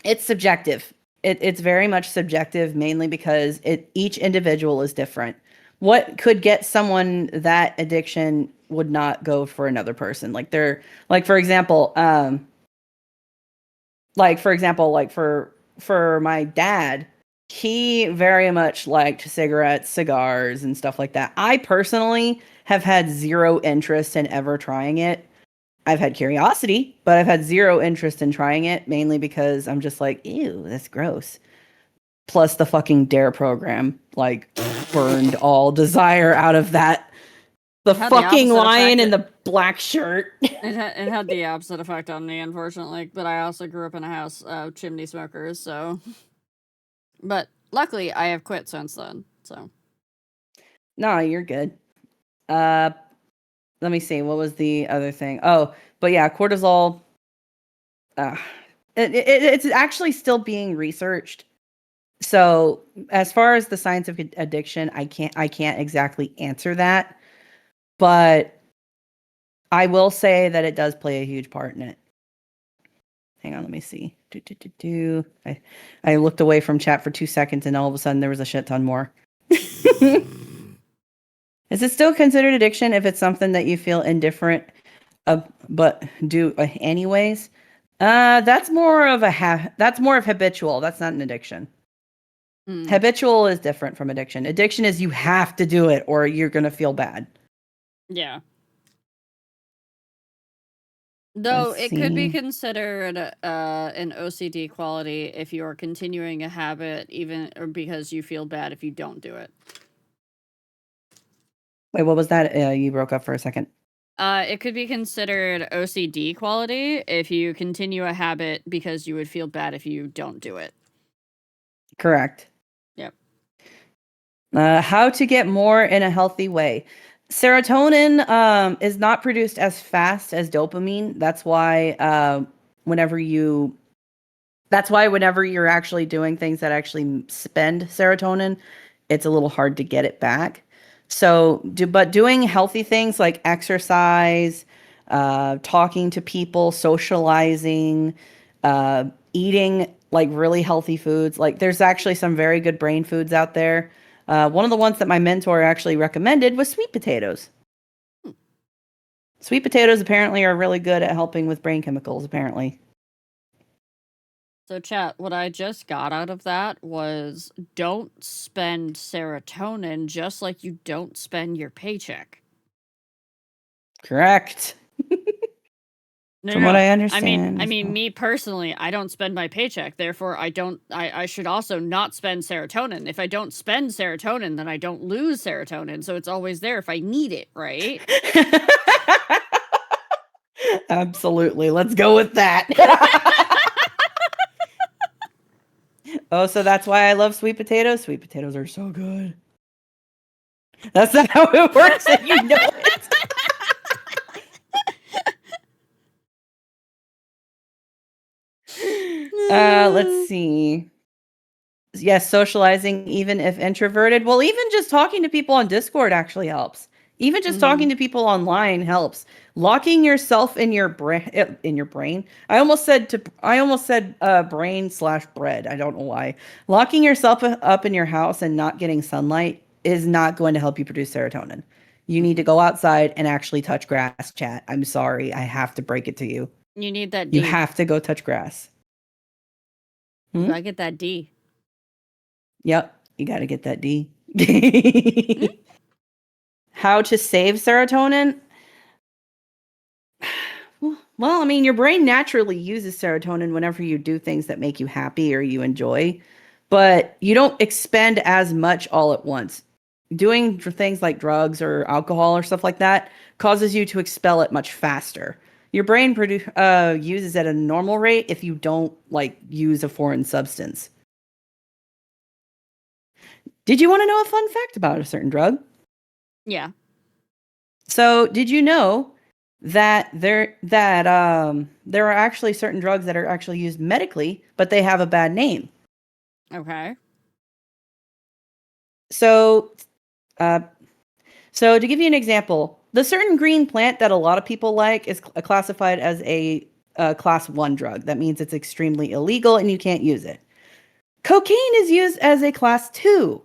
It's subjective. It's very much subjective, mainly because each individual is different. What could get someone that addiction would not go for another person? For example, for my dad, he very much liked cigarettes, cigars, and stuff like that. I personally have had zero interest in ever trying it. I've had curiosity, but I've had zero interest in trying it, mainly because I'm just like, ew, that's gross. Plus the fucking DARE program, burned all desire out of that. The fucking lion in the black shirt. It had the opposite effect on me, unfortunately. But I also grew up in a house of chimney smokers, so... But luckily, I have quit since then, so... No, you're good. Let me see. What was the other thing? Oh, but yeah, cortisol. It's actually still being researched. So as far as the science of addiction, I can't exactly answer that, but I will say that it does play a huge part in it. Hang on, let me see. I looked away from chat for 2 seconds, and all of a sudden there was a shit ton more. Is it still considered addiction if it's something that you feel indifferent but do anyways. That's more of that's more of habitual. That's not an addiction. Habitual is different from addiction. Addiction is you have to do it or you're going to feel bad. Yeah. Though it could be considered an OCD quality if you're continuing a habit or because you feel bad if you don't do it. Wait, what was that? You broke up for a second. It could be considered OCD quality if you continue a habit because you would feel bad if you don't do it. Correct. Yep. How to get more in a healthy way. Serotonin is not produced as fast as dopamine. That's why whenever you're actually doing things that actually spend serotonin, it's a little hard to get it back. But doing healthy things like exercise, talking to people, socializing, eating like really healthy foods. Like there's actually some very good brain foods out there. One of the ones that my mentor actually recommended was sweet potatoes. Sweet potatoes apparently are really good at helping with brain chemicals, apparently. So chat, what I just got out of that was don't spend serotonin just like you don't spend your paycheck. Correct. From what I understand. I mean, me personally, I don't spend my paycheck. Therefore, I should also not spend serotonin. If I don't spend serotonin, then I don't lose serotonin. So it's always there if I need it, right? Absolutely. Let's go with that. Oh, so that's why I love sweet potatoes? Sweet potatoes are so good. That's not how it works, and you know it. Let's see. Yes, socializing, even if introverted. Well, even just talking to people on Discord actually helps. Even just talking to people online helps. Locking yourself in your brain. I almost said brain/bread. I don't know why. Locking yourself up in your house and not getting sunlight is not going to help you produce serotonin. You need to go outside and actually touch grass, chat. I'm sorry. I have to break it to you. You need that D. You have to go touch grass. You gotta get that D. Yep, you gotta get that D. How to save serotonin? Well, I mean, your brain naturally uses serotonin whenever you do things that make you happy or you enjoy, but you don't expend as much all at once. Doing things like drugs or alcohol or stuff like that causes you to expel it much faster. Your brain uses it at a normal rate if you don't use a foreign substance. Did you want to know a fun fact about a certain drug? Yeah. So, did you know that there are actually certain drugs that are actually used medically, but they have a bad name? Okay. So to give you an example, the certain green plant that a lot of people like is classified as a class 1 drug. That means it's extremely illegal and you can't use it. Cocaine is used as a class 2.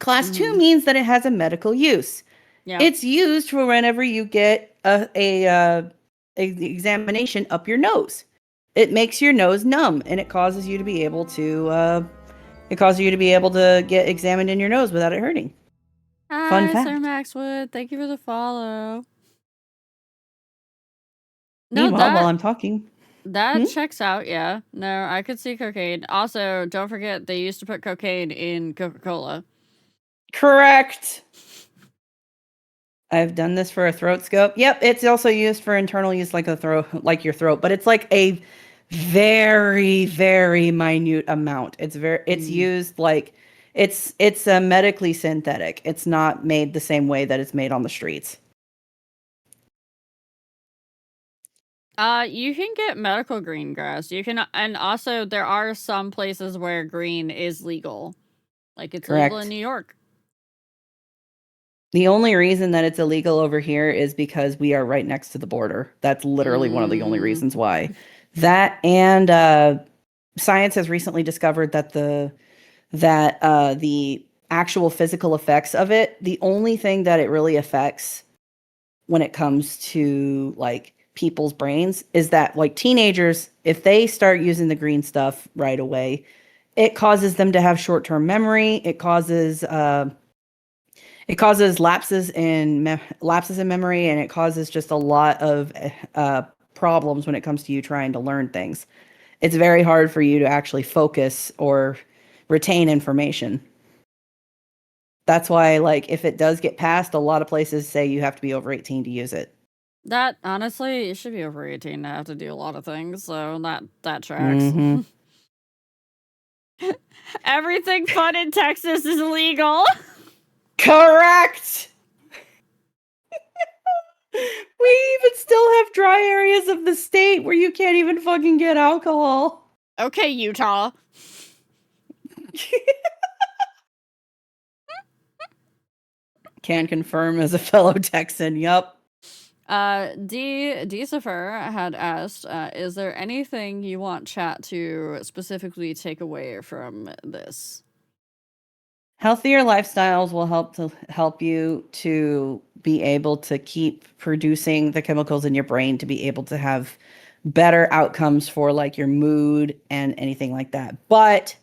Class 2 means that it has a medical use. Yeah. It's used for whenever you get a examination up your nose. It makes your nose numb and it causes you to be able to get examined in your nose without it hurting. Hi, fun fact. Sir Maxwood. Thank you for the follow. Meanwhile, while I'm talking. That checks out, yeah. No, I could see cocaine. Also, don't forget they used to put cocaine in Coca-Cola. Correct. I've done this for a throat scope. Yep, it's also used for internal use like your throat, but it's like a very, very minute amount. It's used like it's medically synthetic. It's not made the same way that it's made on the streets. You can get medical green grass. You can, and also there are some places where green is legal. Like it's legal in New York. The only reason that it's illegal over here is because we are right next to the border. That's literally one of the only reasons why. That and science has recently discovered that the actual physical effects of it, the only thing that it really affects when it comes to like people's brains is that like teenagers, if they start using the green stuff right away, it causes them to have short-term memory. It causes lapses in memory, and it causes just a lot of problems when it comes to you trying to learn things. It's very hard for you to actually focus or retain information. That's why, like, if it does get passed, a lot of places say you have to be over 18 to use it. That, honestly, you should be over 18 to have to do a lot of things, so that tracks. Mhm. Everything fun in Texas is illegal. Correct! We even still have dry areas of the state where you can't even fucking get alcohol. Okay, Utah. Can confirm as a fellow Texan. Yup. Decifer had asked, is there anything you want chat to specifically take away from this? Healthier lifestyles will help you to be able to keep producing the chemicals in your brain to be able to have better outcomes for like your mood and anything like that. But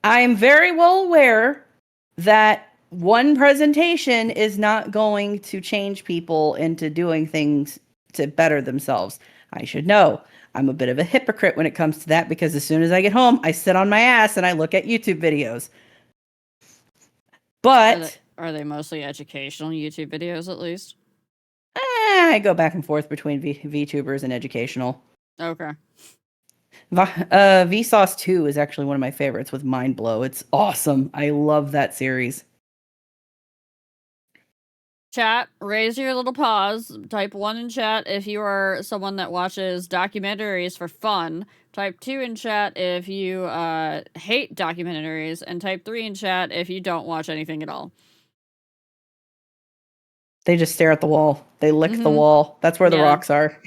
I'm very well aware that one presentation is not going to change people into doing things to better themselves. I should know. I'm a bit of a hypocrite when it comes to that because as soon as I get home, I sit on my ass and I look at YouTube videos. But are they mostly educational YouTube videos at least? I go back and forth between VTubers and educational. Okay. Vsauce 2 is actually one of my favorites with Mind Blow. It's awesome. I love that series. Chat, raise your little paws. Type 1 in chat if you are someone that watches documentaries for fun. Type 2 in chat if you hate documentaries. And type 3 in chat if you don't watch anything at all. They just stare at the wall. They lick the wall. That's where the rocks are.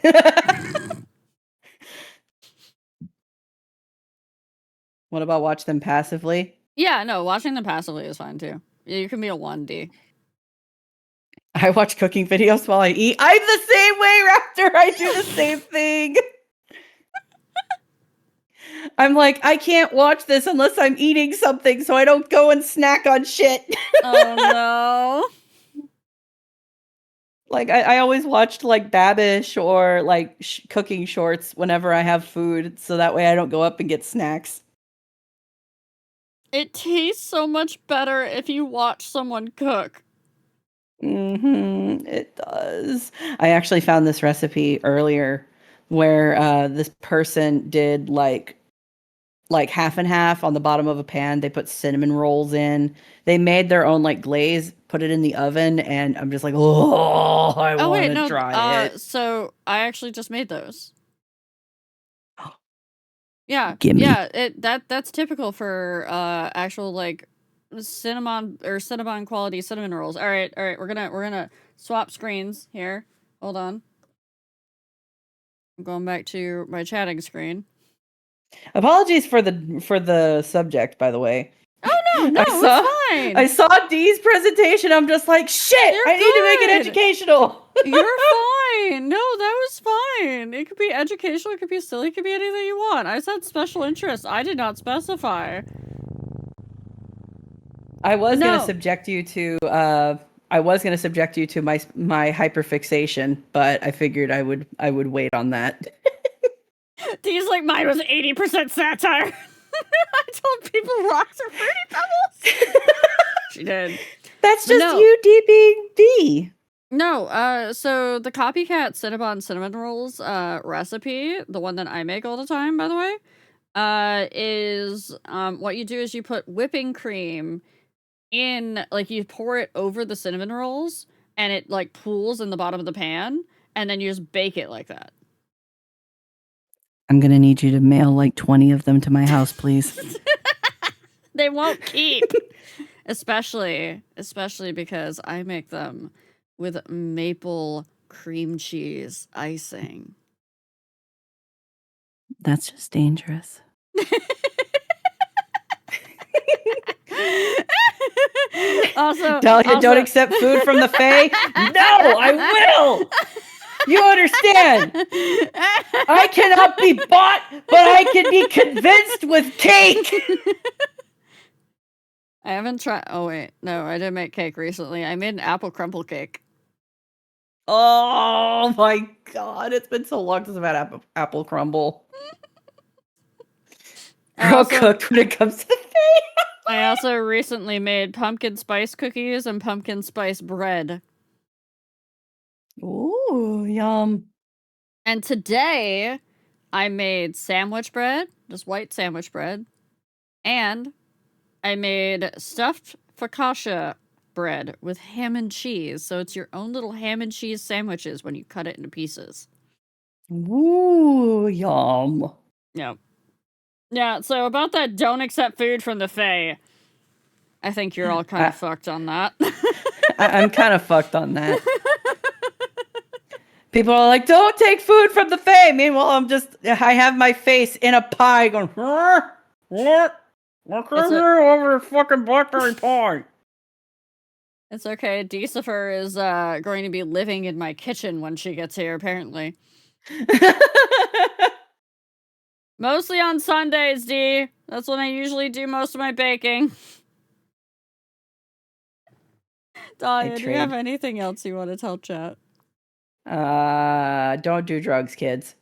What about watch them passively? Yeah, no, watching them passively is fine too. You can be a 1D. I watch cooking videos while I eat. I'm the same way, Raptor. I do the same thing. I'm like, I can't watch this unless I'm eating something so I don't go and snack on shit. Oh, no. Like, I always watched, like, Babish or, like, cooking shorts whenever I have food, so that way I don't go up and get snacks. It tastes so much better if you watch someone cook. It does. I actually found this recipe earlier where this person did like half and half on the bottom of a pan. They put cinnamon rolls in. They made their own like glaze, put it in the oven, and I'm just like, oh, I want to try it. So I actually just made those. Yeah, Gimme. yeah. That's typical for actual like cinnamon quality cinnamon rolls. All right. We're gonna swap screens here. Hold on. I'm going back to my chatting screen. Apologies for the subject, by the way. Oh no, it's fine. I saw Dee's presentation. I'm just like, shit. I need to make it educational. You're fine. No, that was fine. It could be educational. It could be silly. It could be anything you want. I said special interest. I did not specify. I was going to subject you to my hyperfixation, but I figured I would wait on that. Dee's like, mine was 80% satire. I told people rocks are fruity pebbles. She did. That's just you, D being D. No, so the copycat cinnamon rolls recipe, the one that I make all the time, by the way, is what you do is you put whipping cream in, like, you pour it over the cinnamon rolls, and it, like, pools in the bottom of the pan, and then you just bake it like that. I'm gonna need you to mail, like, 20 of them to my house, please. They won't keep. Especially because I make them with maple cream cheese icing. That's just dangerous. Also, Dahlia, don't accept food from the Fae. No, I will. You understand? I cannot be bought, but I can be convinced with cake. I haven't tried. Oh wait, no, I did make cake recently. I made an apple crumble cake. Oh my god, it's been so long since I've had apple crumble. Girl cooked when it comes to the face. I also recently made pumpkin spice cookies and pumpkin spice bread. Ooh, yum. And today, I made sandwich bread, just white sandwich bread, and I made stuffed focaccia bread with ham and cheese. So it's your own little ham and cheese sandwiches when you cut it into pieces. Ooh, yum. Yeah. Yeah, so about that don't accept food from the Fae. I think you're all kind of fucked on that. I'm kind of fucked on that. People are like, don't take food from the Fae. Meanwhile, I have my face in a pie going, over fucking blackberry pie. It's okay. Decifer is going to be living in my kitchen when she gets here, apparently. Mostly on Sundays, D. That's when I usually do most of my baking. Dahlia, do you have anything else you want to tell chat? Don't do drugs, kids.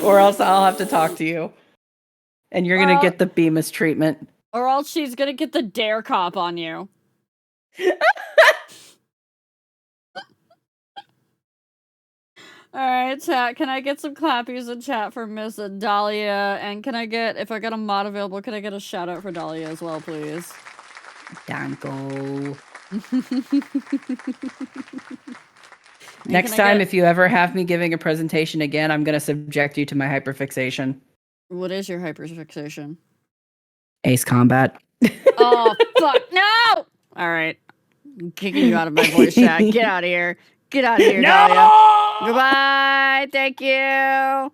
Or else I'll have to talk to you. And you're gonna get the Bemis treatment. Or else she's gonna get the dare cop on you. Alright, chat. Can I get some clappies in chat for Miss Dahlia? And can I get, if I got a mod available, can I get a shout out for Dahlia as well, please? Danko. Next time, if you ever have me giving a presentation again, I'm going to subject you to my hyperfixation. What is your hyperfixation? Ace Combat. Oh, fuck. No! Alright. I'm kicking you out of my voice chat. Get out of here. Get out of here, No! Dahlia. Goodbye. Thank you.